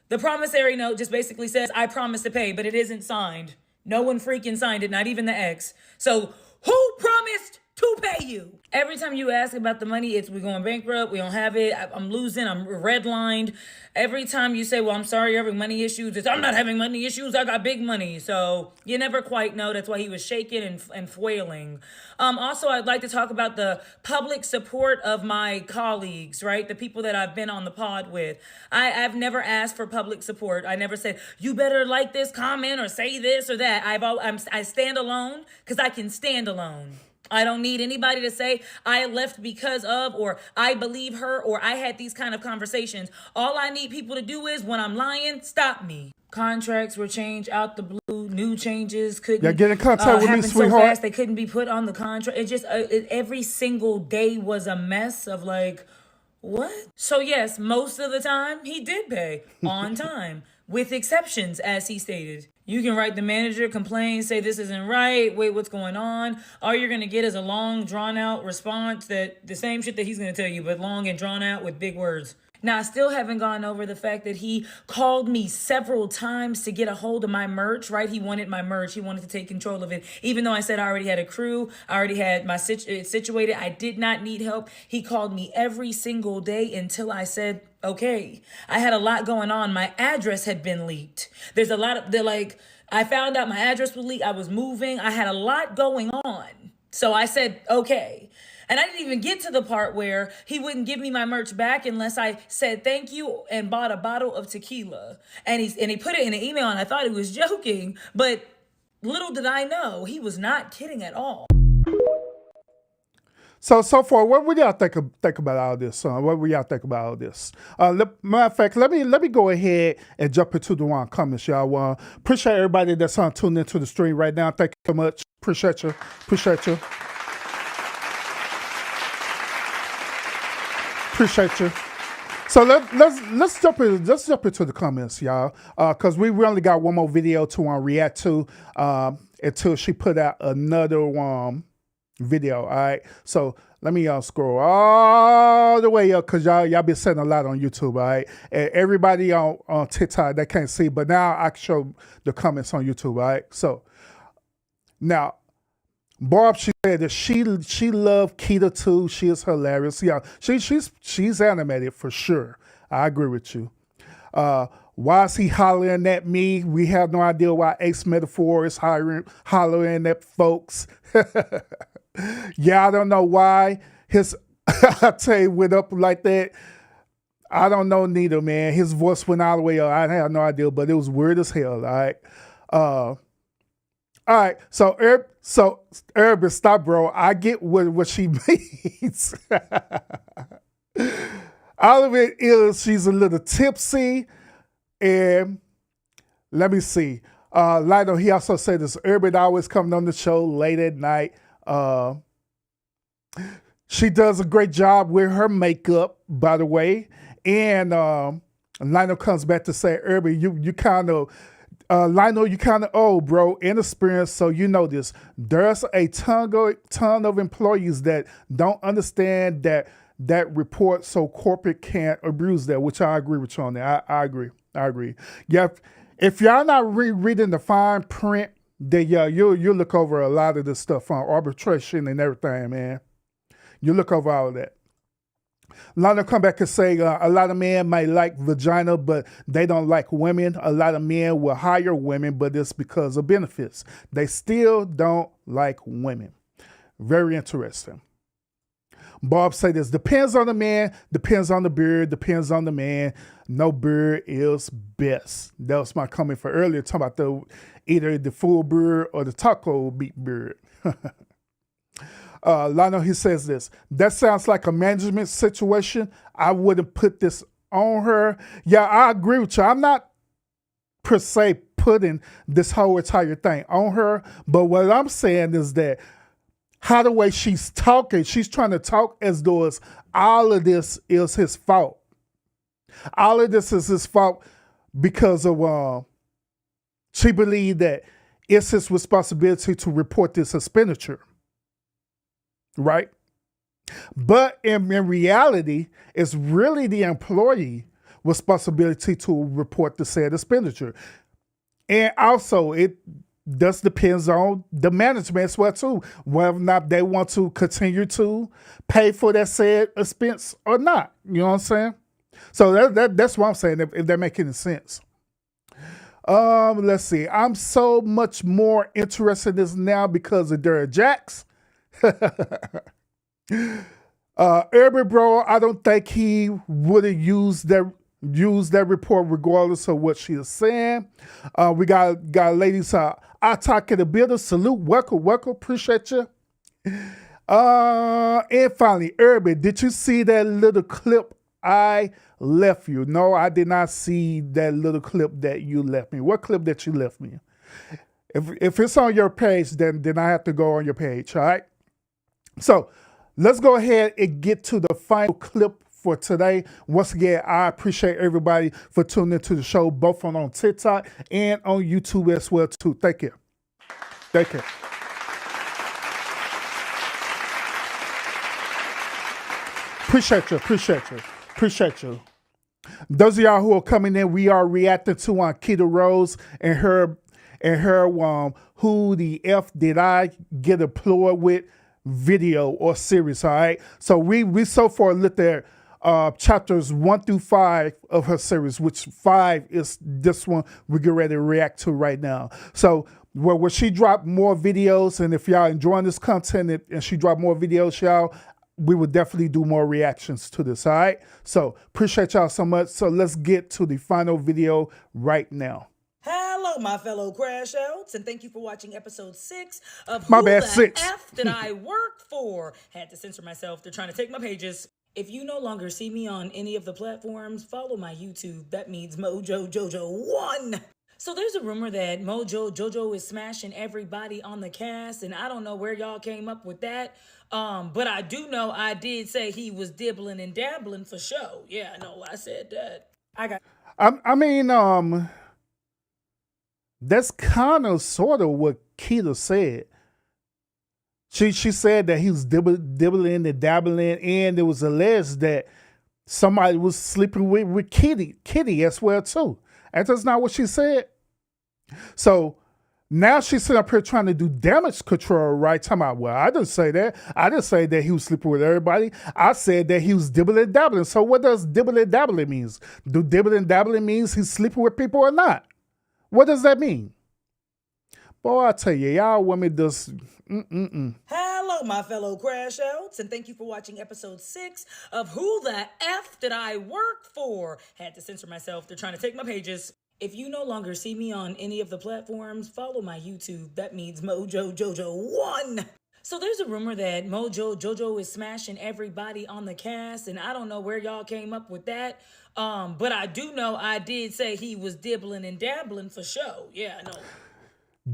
The promissory note just basically says, I promise to pay, but it isn't signed. No one freaking signed it, not even the ex. So who promised to pay you? Every time you ask about the money, it's we're going bankrupt, we don't have it, I'm losing, I'm redlined. Every time you say, well, I'm sorry, you're having money issues, it's I'm not having money issues, I got big money. So you never quite know. That's why he was shaking and flailing. Also, I'd like to talk about the public support of my colleagues, right? The people that I've been on the pod with. I've never asked for public support. I never said, you better like this comment or say this or that. I stand alone because I can stand alone. I don't need anybody to say I left because of, or I believe her, or I had these kind of conversations. All I need people to do is, when I'm lying, stop me. Contracts were changed out the blue. New changes couldn't get in contact with me, happen so sweetheart. fast they couldn't be put on the contract. It just every single day was a mess of like, what? So yes, most of the time he did pay on time, with exceptions, as he stated. You can write the manager, complain, say this isn't right, wait, what's going on? All you're going to get is a long, drawn-out response that the same shit that he's going to tell you, but long and drawn out with big words. Now, I still haven't gone over the fact that he called me several times to get a hold of my merch, right? He wanted my merch. He wanted to take control of it. Even though I said I already had a crew, I already had my situated, I did not need help. He called me every single day until I said, okay. I had a lot going on. My address had been leaked. There's a lot of, I found out my address was leaked. I was moving. I had a lot going on. So I said, okay. And I didn't even get to the part where he wouldn't give me my merch back unless I said thank you and bought a bottle of tequila. And he put it in an email, and I thought he was joking, but little did I know he was not kidding at all. So far, what would y'all think about all this? What would y'all think about all this? Matter of fact, let me go ahead and jump into the comments, y'all. Appreciate everybody that's tuned into the stream right now. Thank you so much. Appreciate you. So let's jump into the comments, y'all, because we only got one more video to react to until she put out another video. All right, so let me scroll all the way up, because y'all been saying a lot on YouTube. All right, and everybody on TikTok, they can't see, but now I can show the comments on YouTube. All right, so now Barb, she said that she loved Keita too. She is hilarious. Yeah, she's animated for sure. I agree with you. Why is he hollering at me? We have no idea why Ace Metaphor is hollering at folks. Yeah, I don't know why his tail went up like that. I don't know neither, man. His voice went all the way up. I have no idea, but it was weird as hell. All right. So Urban, stop, bro. I get what she means. All of it is she's a little tipsy, and let me see. Lionel, he also said this. Urban always coming on the show late at night. She does a great job with her makeup, by the way. And Lionel comes back to say, Urban, you kind of, Lionel, you kind of old, bro, inexperienced, so you know this. There's a ton of employees that don't understand that that report so corporate can't abuse that, which I agree with you on that. I agree. Yeah, if y'all not reading the fine print, then yeah, you'll look over a lot of this stuff on arbitration and everything, man. You look over all of that. Lana come back and say a lot of men might like vagina, but they don't like women. A lot of men will hire women, but it's because of benefits. They still don't like women. Very interesting. Bob say this, depends on the man, depends on the beard, depends on the man. No beard is best. That was my comment for earlier, talking about either the full beard or the taco meat beard. Lano, he says this, that sounds like a management situation. I wouldn't put this on her. Yeah, I agree with you. I'm not per se putting this whole entire thing on her, but what I'm saying is that how the way she's talking, she's trying to talk as though all of this is his fault. All of this is his fault because of she believed that it's his responsibility to report this expenditure. Right? But in reality, it's really the employee responsibility to report the said expenditure. And also, it does depends on the management as well too, whether or not they want to continue to pay for that said expense or not. You know what I'm saying? So that's what I'm saying, if that makes any sense. Let's see. I'm so much more interested in this now because of Derek Jacks. Urban Bro, I don't think he would have used that report regardless of what she is saying. We got ladies, I talk in the building. Salute, welcome, appreciate you. And finally, Urban, did you see that little clip I left you? No, I did not see that little clip that you left me. What clip that you left me? If it's on your page, then I have to go on your page, all right? So let's go ahead and get to the final clip for today. Once again, I appreciate everybody for tuning into the show, both on TikTok and on YouTube as well too. Thank you. Thank you. Appreciate you. Those of y'all who are coming in, we are reacting to Keita Rose and her who the F did I get employed with video or series, all right? So we so far looked at chapters 1 through 5 of her series, which 5 is this one we get ready to react to right now. So where she dropped more videos, and if y'all enjoying this content and she dropped more videos, y'all, we would definitely do more reactions to this, all right? So appreciate y'all so much. So let's get to the final video right now. Hello, my fellow crash outs, and thank you for watching episode 6 of My Who bad, the 6. F Did I Work For? Had to censor myself. They're trying to take my pages. If you no longer see me on any of the platforms, follow my YouTube. That means Mojo Jojo 1. So there's a rumor that Mojo Jojo is smashing everybody on the cast, and I don't know where y'all came up with that. But I do know I did say he was dibbling and dabbling for show. Yeah, no, I said that. I mean, that's kind of sort of what Keita said. She said that he was dibbling and dabbling, and it was alleged that somebody was sleeping with Kitty as well too. And that's not what she said. So now she's sitting up here trying to do damage control, right? Talking about, well, I didn't say that. I didn't say that he was sleeping with everybody. I said that he was dibbling and dabbling. So what does dibbling and dabbling means? Do dibbling and dabbling means he's sleeping with people or not? What does that mean? Boy, I tell you, y'all women just... Hello, my fellow crash outs, and thank you for watching episode 6 of Who the F Did I Work For? Had to censor myself. They're trying to take my pages. If you no longer see me on any of the platforms, follow my YouTube. That means Mojo Jojo 1. So there's a rumor that Mojo Jojo is smashing everybody on the cast, and I don't know where y'all came up with that. But I do know I did say he was dibbling and dabbling for show. Yeah, I know.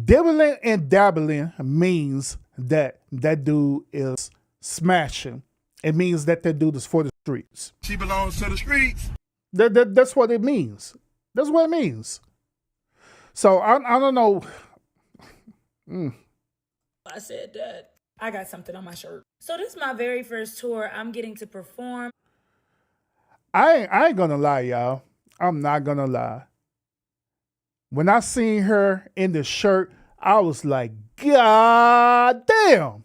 Dibbling and dabbling means that dude is smashing. It means that dude is for the streets. She belongs to the streets. That's what it means. That's what it means. So I don't know. I said that. I got something on my shirt. So this is my very first tour. I'm getting to perform. I ain't gonna lie, y'all. I'm not gonna lie. When I seen her in the shirt, I was like, God damn.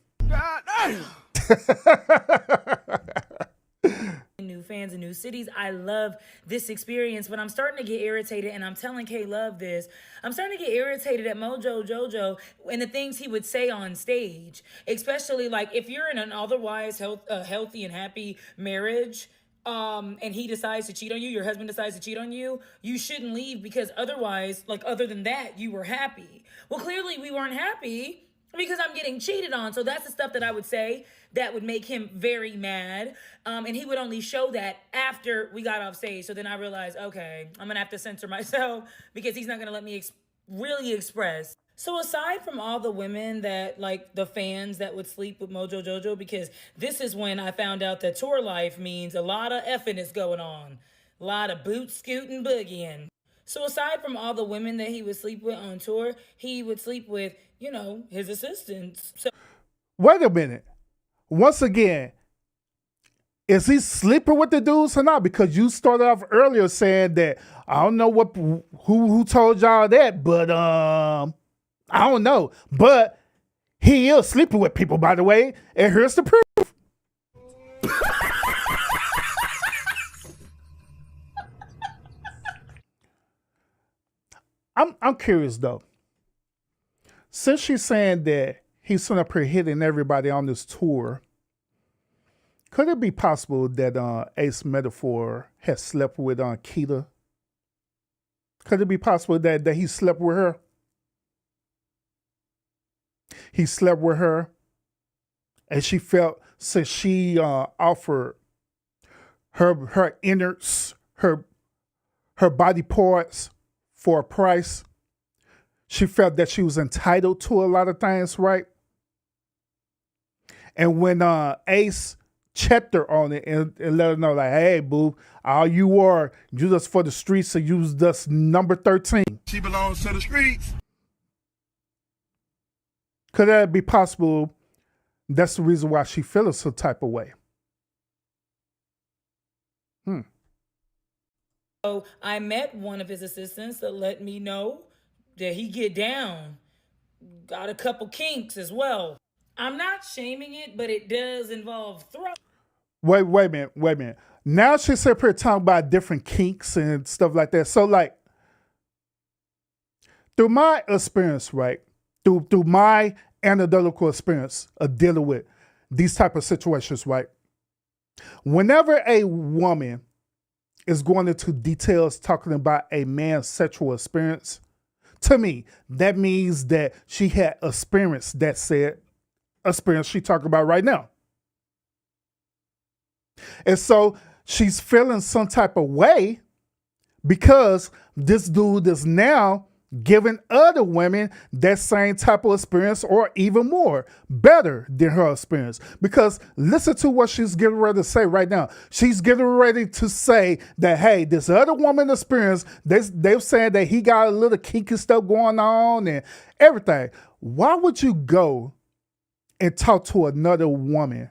New fans in new cities. I love this experience, but I'm starting to get irritated, and I'm telling K Love this. I'm starting to get irritated at Mojo Jojo and the things he would say on stage, especially like if you're in an otherwise healthy and happy marriage. And he decides to cheat on you, your husband decides to cheat on you, you shouldn't leave because otherwise, like other than that, you were happy. Well, clearly we weren't happy because I'm getting cheated on. So that's the stuff that I would say that would make him very mad. And he would only show that after we got off stage. So then I realized, okay, I'm gonna have to censor myself because he's not gonna let me really express. So aside from all the women that like the fans that would sleep with Mojo Jojo, because this is when I found out that tour life means a lot of effing is going on. A lot of boot scooting boogieing. So aside from all the women that he would sleep with on tour, he would sleep with, his assistants. So Wait a minute. Once again, is he sleeping with the dudes or not? Because you started off earlier saying that I don't know who told y'all that, but I don't know. But he is sleeping with people, by the way, and here's the proof. I'm curious though. Since she's saying that he's sitting up here hitting everybody on this tour, could it be possible that Ace Metaphor has slept with Keita? Could it be possible that he slept with her? He slept with her, and she felt since she offered her innards, her body parts for a price, she felt that she was entitled to a lot of things, right? And when Ace checked her on it and let her know, like, hey, boo, all you are, you just for the streets, so you was just number 13. She belongs to the streets. Could that be possible? That's the reason why she feels some type of way. So I met one of his assistants that let me know that he get down. Got a couple kinks as well. I'm not shaming it, but it does involve throw. Wait a minute. Now she's up here talking about different kinks and stuff like that. So like, through my experience, right? Through my anecdotal experience of dealing with these type of situations, right? Whenever a woman is going into details talking about a man's sexual experience, to me, that means that she had experience that said experience she talking about right now. And so she's feeling some type of way because this dude is now giving other women that same type of experience or even more better than her experience. Because listen to what she's getting ready to say right now. She's getting ready to say that, hey, this other woman experience, they're saying that he got a little kinky stuff going on and everything. Why would you go and talk to another woman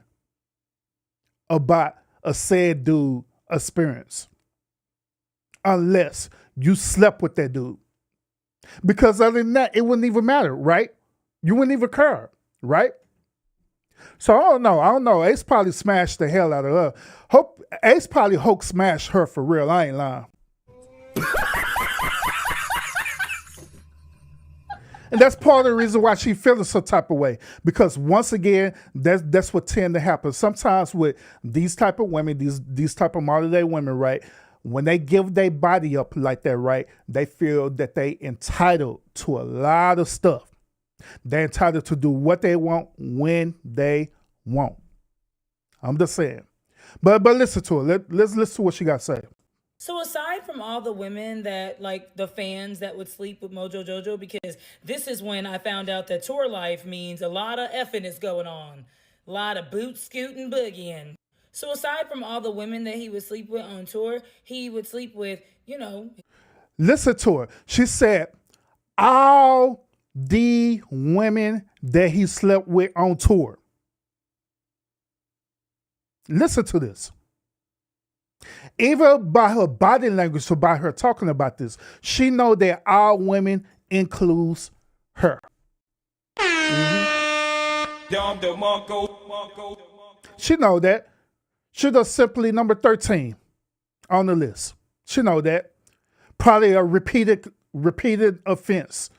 about a said dude experience unless you slept with that dude? Because other than that, it wouldn't even matter, right? You wouldn't even care, right? So I don't know. Ace probably smashed the hell out of her. Ace probably Hulk smashed her for real. I ain't lying. And that's part of the reason why she feeling some type of way. Because once again, that's what tend to happen. Sometimes with these type of women, these type of modern day women, right? When they give their body up like that, right, they feel that they entitled to a lot of stuff. They're entitled to do what they want when they want. I'm just saying. But listen to her. Let's listen to what she got to say. So aside from all the women that like the fans that would sleep with Mojo Jojo, because this is when I found out that tour life means a lot of effing is going on. A lot of boot scooting boogieing. So aside from all the women that he would sleep with on tour, he would sleep with, Listen to her. She said, all the women that he slept with on tour. Listen to this. Even by her body language, so by her talking about this, she know that all women includes her. She know that. She does simply number 13 on the list. She know that. Probably a repeated offense,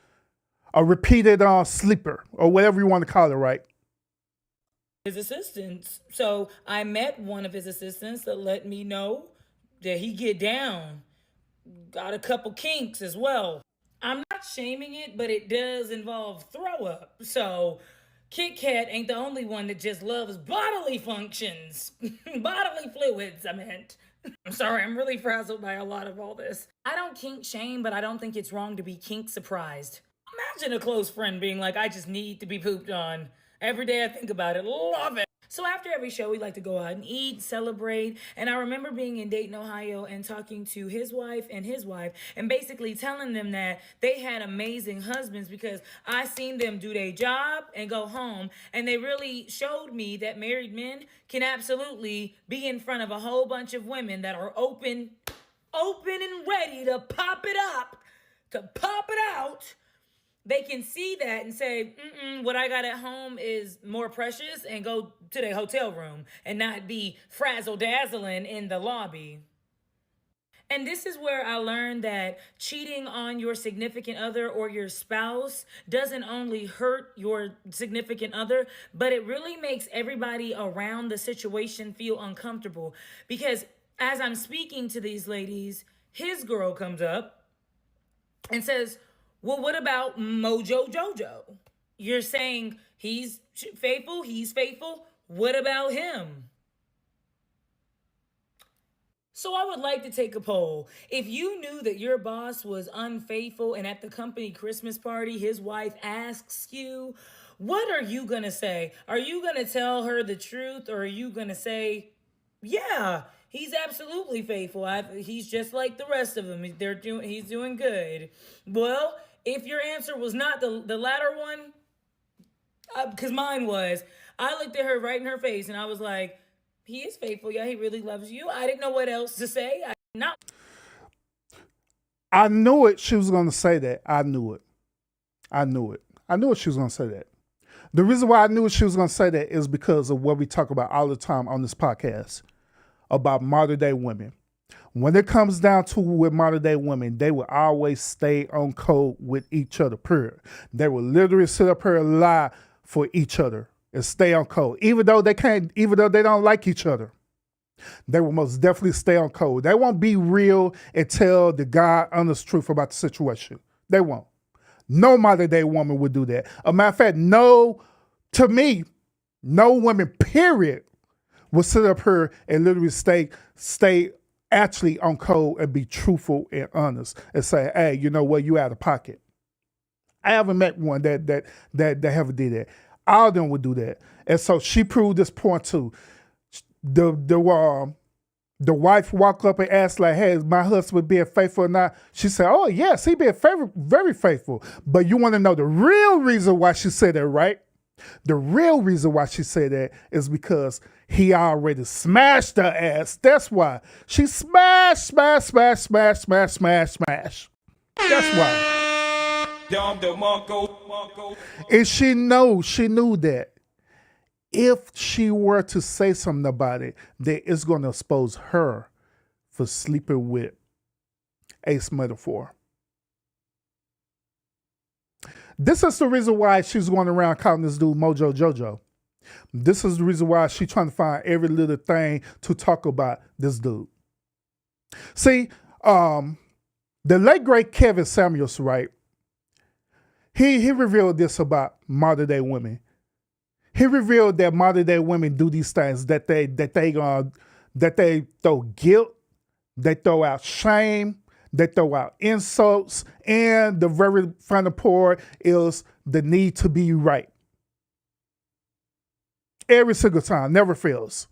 a repeated sleeper, or whatever you want to call it, right? His assistants. So I met one of his assistants that let me know that he get down. Got a couple kinks as well. I'm not shaming it, but it does involve throw up. So Kit Kat ain't the only one that just loves bodily functions. Bodily fluids, I meant. I'm sorry, I'm really frazzled by a lot of all this. I don't kink shame, but I don't think it's wrong to be kink surprised. Imagine a close friend being like, I just need to be pooped on. Every day I think about it. Love it. So after every show, we like to go out and eat, celebrate. And I remember being in Dayton, Ohio and talking to his wife and basically telling them that they had amazing husbands because I seen them do their job and go home. And they really showed me that married men can absolutely be in front of a whole bunch of women that are open and ready to pop it up, to pop it out. They can see that and say, what I got at home is more precious, and go to their hotel room and not be frazzle-dazzling in the lobby. And this is where I learned that cheating on your significant other or your spouse doesn't only hurt your significant other, but it really makes everybody around the situation feel uncomfortable. Because as I'm speaking to these ladies, his girl comes up and says, well, what about Mojo Jojo? You're saying he's faithful. What about him? So I would like to take a poll. If you knew that your boss was unfaithful and at the company Christmas party, his wife asks you, what are you going to say? Are you going to tell her the truth, or are you going to say, yeah, he's absolutely faithful. He's just like the rest of them. He's doing good. Well, if your answer was not the latter one, because mine was, I looked at her right in her face and I was like, he is faithful. Yeah, he really loves you. I didn't know what else to say. I knew it. She was going to say that. I knew it. She was going to say that. The reason why I knew she was going to say that is because of what we talk about all the time on this podcast about modern day women. When it comes down to with modern day women, they will always stay on code with each other, period. They will literally sit up here and lie for each other and stay on code. Even though they don't like each other, they will most definitely stay on code. They won't be real and tell the God honest truth about the situation. They won't. No modern day woman would do that. A matter of fact, no women, period, will sit up here and literally stay actually on code and be truthful and honest and say, hey, you know what, you out of pocket. I haven't met one that ever did that. All of them would do that. And so she proved this point too. The wife walked up and asked like, hey, is my husband being faithful or not? She said, oh yes, he being very faithful. But you want to know the real reason why she said that, right? The real reason why she said that is because he already smashed her ass. That's why. She smash. That's why. And she knew that if she were to say something about it, that it's going to expose her for sleeping with Ace Metaphor. This is the reason why she's going around calling this dude Mojo Jojo. This is the reason why she's trying to find every little thing to talk about this dude. See, the late great Kevin Samuels, right? He revealed this about modern day women. He revealed that modern day women do these things, that they throw guilt, they throw out shame, they throw out insults, and the very final part is the need to be right. Every single time, never fails.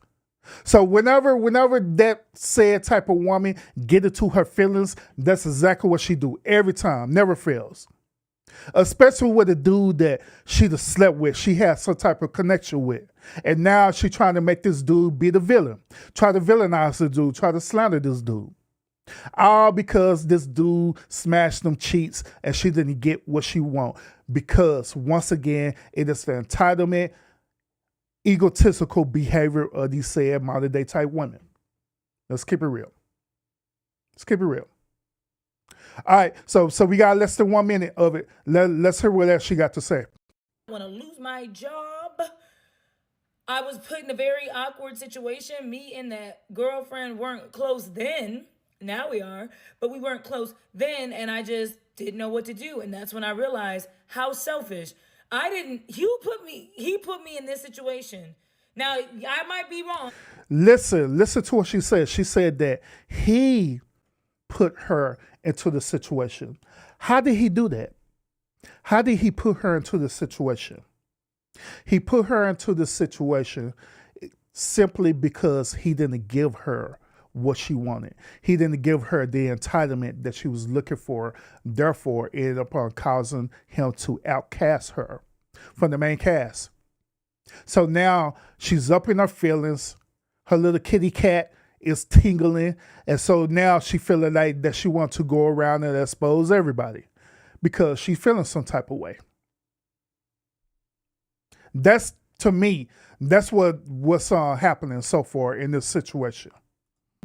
So whenever that said type of woman get into her feelings, that's exactly what she do every time, never fails. especially with a dude that she'd have slept with, she had some type of connection with. And now she's trying to make this dude be the villain, try to villainize the dude, try to slander this dude. All because this dude smashed them cheeks and she didn't get what she want. Because once again, it is the entitlement, egotistical behavior of these said modern day type women. Let's keep it real. Let's keep it real. All right, so we got less than 1 minute of it. Let's hear what else she got to say. I want to lose my job. I was put in a very awkward situation. Me and that girlfriend weren't close then. Now we are, but we weren't close then, and I just didn't know what to do. And that's when I realized how selfish. He put me in this situation. Now, I might be wrong. Listen to what she said. She said that he put her into the situation. How did he do that? How did he put her into the situation? He put her into the situation simply because he didn't give her what she wanted. He didn't give her the entitlement that she was looking for. Therefore, it ended up causing him to outcast her from the main cast. So now she's up in her feelings. Her little kitty cat is tingling. And so now she feeling like that she wants to go around and expose everybody because she's feeling some type of way. That's, to me, that's what's happening so far in this situation.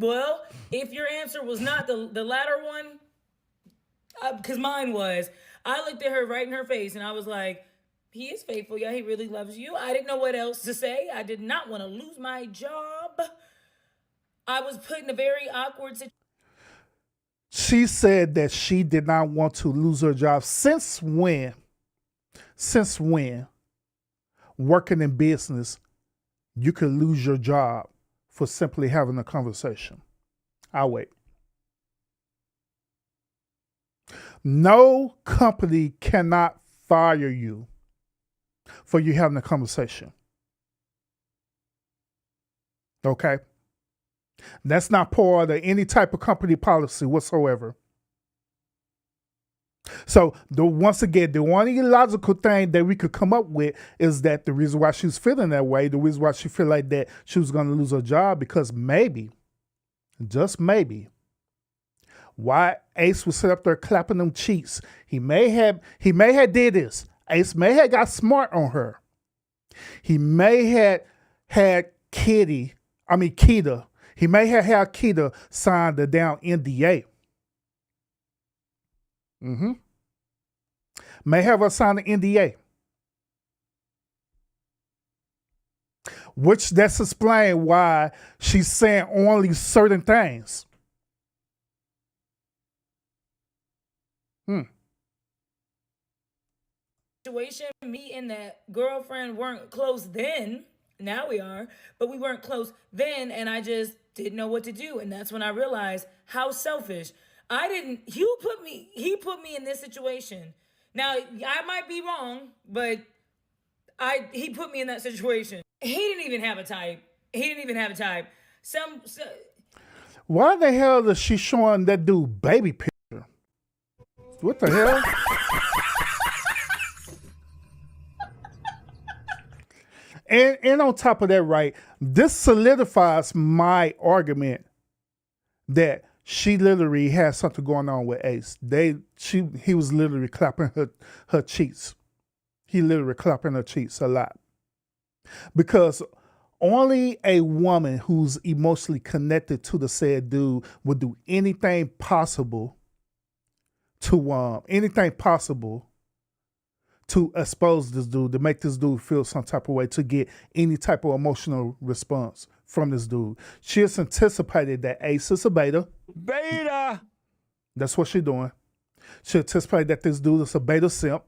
Well, if your answer was not the latter one, because mine was, I looked at her right in her face and I was like, he is faithful. Yeah, he really loves you. I didn't know what else to say. I did not want to lose my job. I was put in a very awkward situation. She said that she did not want to lose her job. Since when? Working in business, you could lose your job for simply having a conversation. I'll wait. No company cannot fire you for you having a conversation. Okay? That's not part of any type of company policy whatsoever. So once again, the only logical thing that we could come up with is that the reason why she's feeling that way, the reason why she feel like that she was going to lose her job, because maybe, just maybe, why Ace was sitting up there clapping them cheeks. He may have did this. Ace may have got smart on her. He may have had Keita. He may have had Keita sign the down NDA. May have her sign the NDA. Which that's explain why she's saying only certain things. Situation, me and that girlfriend weren't close then. Now we are, but we weren't close then, and I just didn't know what to do. And that's when I realized how selfish. He put me in this situation. Now, I might be wrong, but he put me in that situation. He didn't even have a type. Why the hell is she showing that dude baby picture? What the hell? And on top of that, right, this solidifies my argument that she literally had something going on with Ace. He was literally clapping her cheeks. He literally clapping her cheeks a lot. Because only a woman who's emotionally connected to the said dude would do anything possible to expose this dude, to make this dude feel some type of way, to get any type of emotional response from this dude. She has anticipated that Ace is a beta. Beta! That's what she's doing. She anticipated that this dude is a beta simp.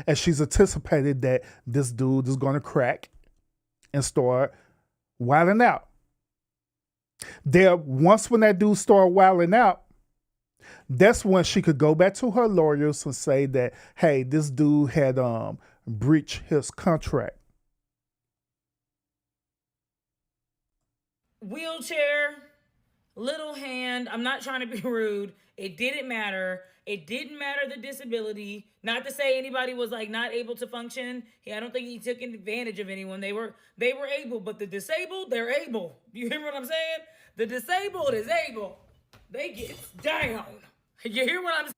And she's anticipated that this dude is going to crack and start wilding out. Once when that dude started wilding out, that's when she could go back to her lawyers and say that, hey, this dude had breached his contract. Wheelchair, little hand. I'm not trying to be rude. It didn't matter. It didn't matter the disability. Not to say anybody was like not able to function. I don't think he took advantage of anyone. They were able, but the disabled, they're able. You hear what I'm saying? The disabled is able. They get down. You hear what I'm saying?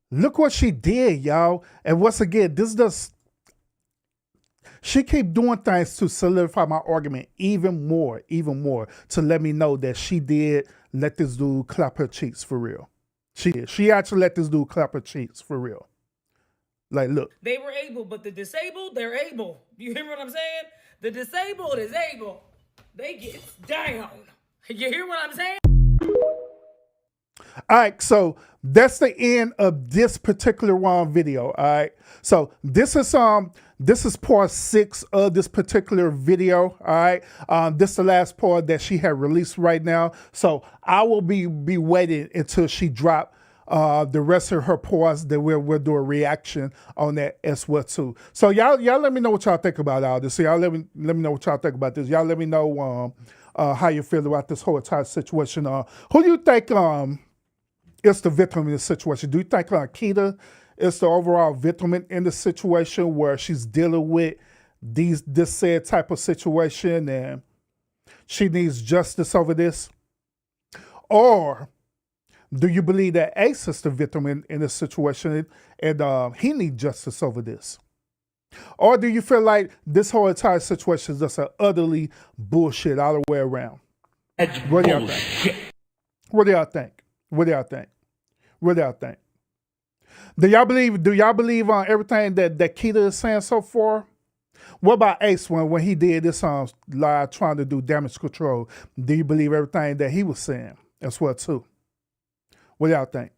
Look what she did, y'all. And once again, this does. She keep doing things to solidify my argument even more, to let me know that she did let this dude clap her cheeks for real. She did. She actually let this dude clap her cheeks for real. Like, look. They were able, but the disabled, they're able. You hear what I'm saying? The disabled is able. They get down. You hear what I'm saying? All right, so that's the end of this particular one video. All right, so this is part 6 of this particular video. All right, this is the last part that she had released right now. So I will be waiting until she drop the rest of her parts. That we'll do a reaction on that as well too. So y'all let me know what y'all think about all this. So y'all let me know what y'all think about this. Y'all let me know how you feel about this whole entire situation. Who do you think is the victim in this situation? Do you think Keita is the overall victim in the situation where she's dealing with this said type of situation and she needs justice over this? Or do you believe that Ace is the victim in this situation and he needs justice over this? Or do you feel like this whole entire situation is just a utterly bullshit all the way around? That's What do y'all bullshit. think? What do y'all think? What do y'all think? What do y'all think? Do y'all believe on everything that Keita is saying so far? What about Ace when he did this live trying to do damage control? Do you believe everything that he was saying as well too? What do y'all think?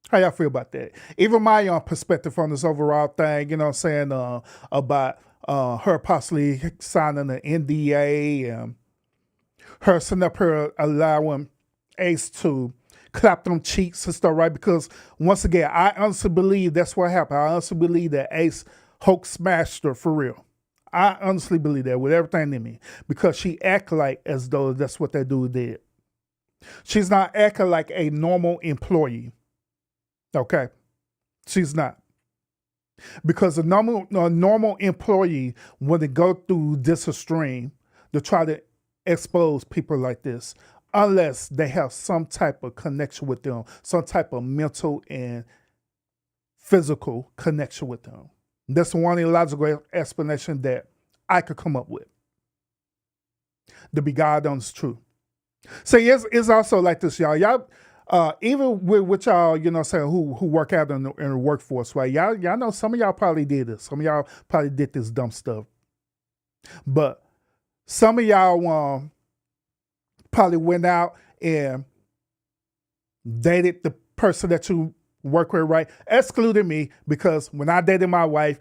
How y'all feel about that? Even my perspective on this overall thing, you know what I'm saying, about her possibly signing an NDA and her sitting up here allowing Ace to clap them cheeks and stuff, right? Because once again, I honestly believe that's what happened. I honestly believe that Ace Hulk smashed her for real. I honestly believe that with everything in me because she acted like as though that's what that dude did. She's not acting like a normal employee. Okay? She's not. Because a normal employee, when they go through this extreme to try to expose people like this, unless they have some type of connection with them, some type of mental and physical connection with them. That's the one illogical explanation that I could come up with. To be God honest true. So it's also like this, y'all. Y'all, even with y'all, you know what I'm saying, who work out in the workforce, right? Y'all know some of y'all probably did this. Some of y'all probably did this dumb stuff. But some of y'all probably went out and dated the person that you work with, right? Excluding me, because when I dated my wife,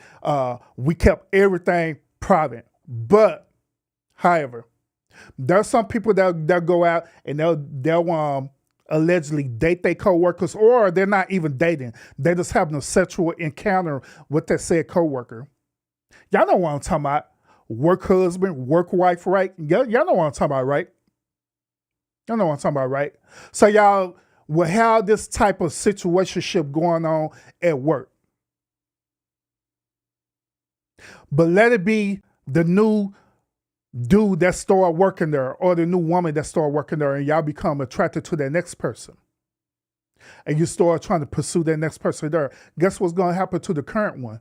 we kept everything private. But, however, there are some people that go out and they'll allegedly date their coworkers, or they're not even dating. They're just having a sexual encounter with that said coworker. Y'all know what I'm talking about. Work husband, work wife, right? Y'all know what I'm talking about, right? Y'all know what I'm talking about, right? So y'all will have this type of situationship going on at work. But let it be the new dude that started working there or the new woman that started working there, and y'all become attracted to that next person. And you start trying to pursue that next person there. Guess what's going to happen to the current one?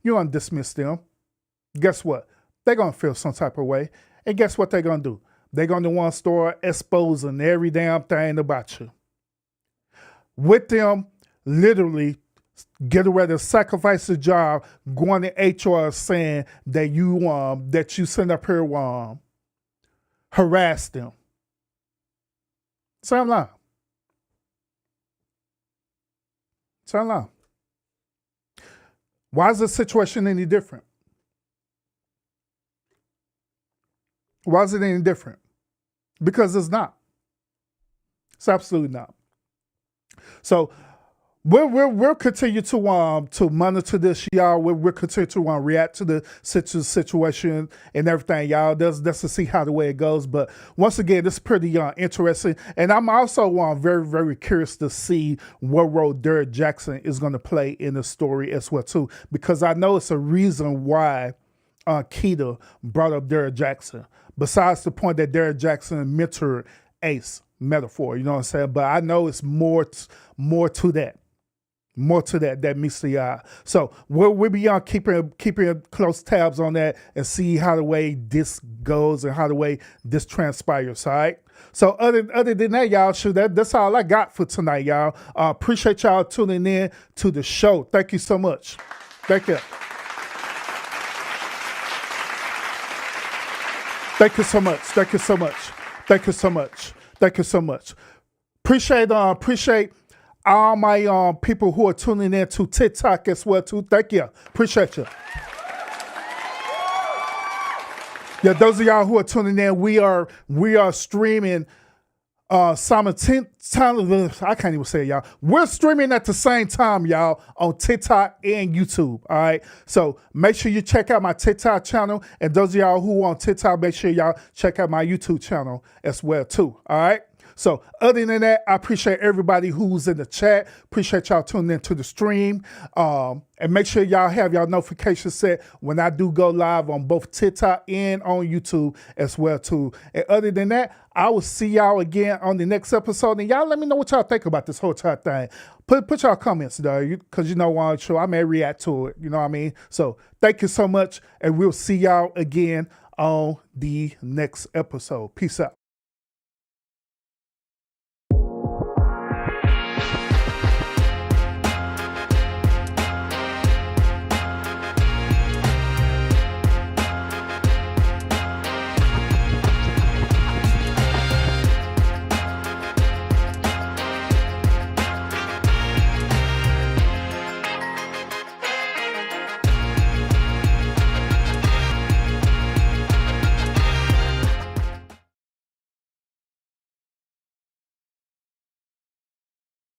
You're going to dismiss them. Guess what? They're going to feel some type of way. And guess what they're going to do? They're going to want to start exposing every damn thing about you. With them, literally, get ready to sacrifice the job, going to HR saying that you send up here harass them. Say I'm lying. Say I'm lying. Why is the situation any different? Why is it any different? Because it's not. It's absolutely not. So We'll continue to monitor this, y'all. We'll continue to react to the situation and everything, y'all. That's to see how the way it goes. But once again, this is pretty interesting, and I'm also very very curious to see what role Derek Jackson is going to play in the story as well too, because I know it's a reason why Keita brought up Derek Jackson. Besides the point that Derek Jackson mentored Ace metaphor, you know what I'm saying? But I know it's more to that. More to that meets the eye. So we'll be keeping close tabs on that and see how the way this goes and how the way this transpires. All right. So other than that, y'all, that's all I got for tonight, y'all. Appreciate y'all tuning in to the show. Thank you so much. Thank you. Thank you so much. Thank you so much. Thank you so much. Thank you so much. Appreciate all my people who are tuning in to TikTok as well too. Thank you. Appreciate you. Yeah, those of y'all who are tuning in, we are streaming simultaneously. I can't even say it, y'all. We're streaming at the same time, y'all, on TikTok and YouTube. All right. So make sure you check out my TikTok channel, and those of y'all who are on TikTok, make sure y'all check out my YouTube channel as well too. All right. So other than that, I appreciate everybody who's in the chat. Appreciate y'all tuning into the stream. And make sure y'all have y'all notifications set when I do go live on both TikTok and on YouTube as well too. And other than that, I will see y'all again on the next episode. And y'all let me know what y'all think about this whole entire thing. Put y'all comments there, because I may react to it. You know what I mean? So thank you so much, and we'll see y'all again on the next episode. Peace out.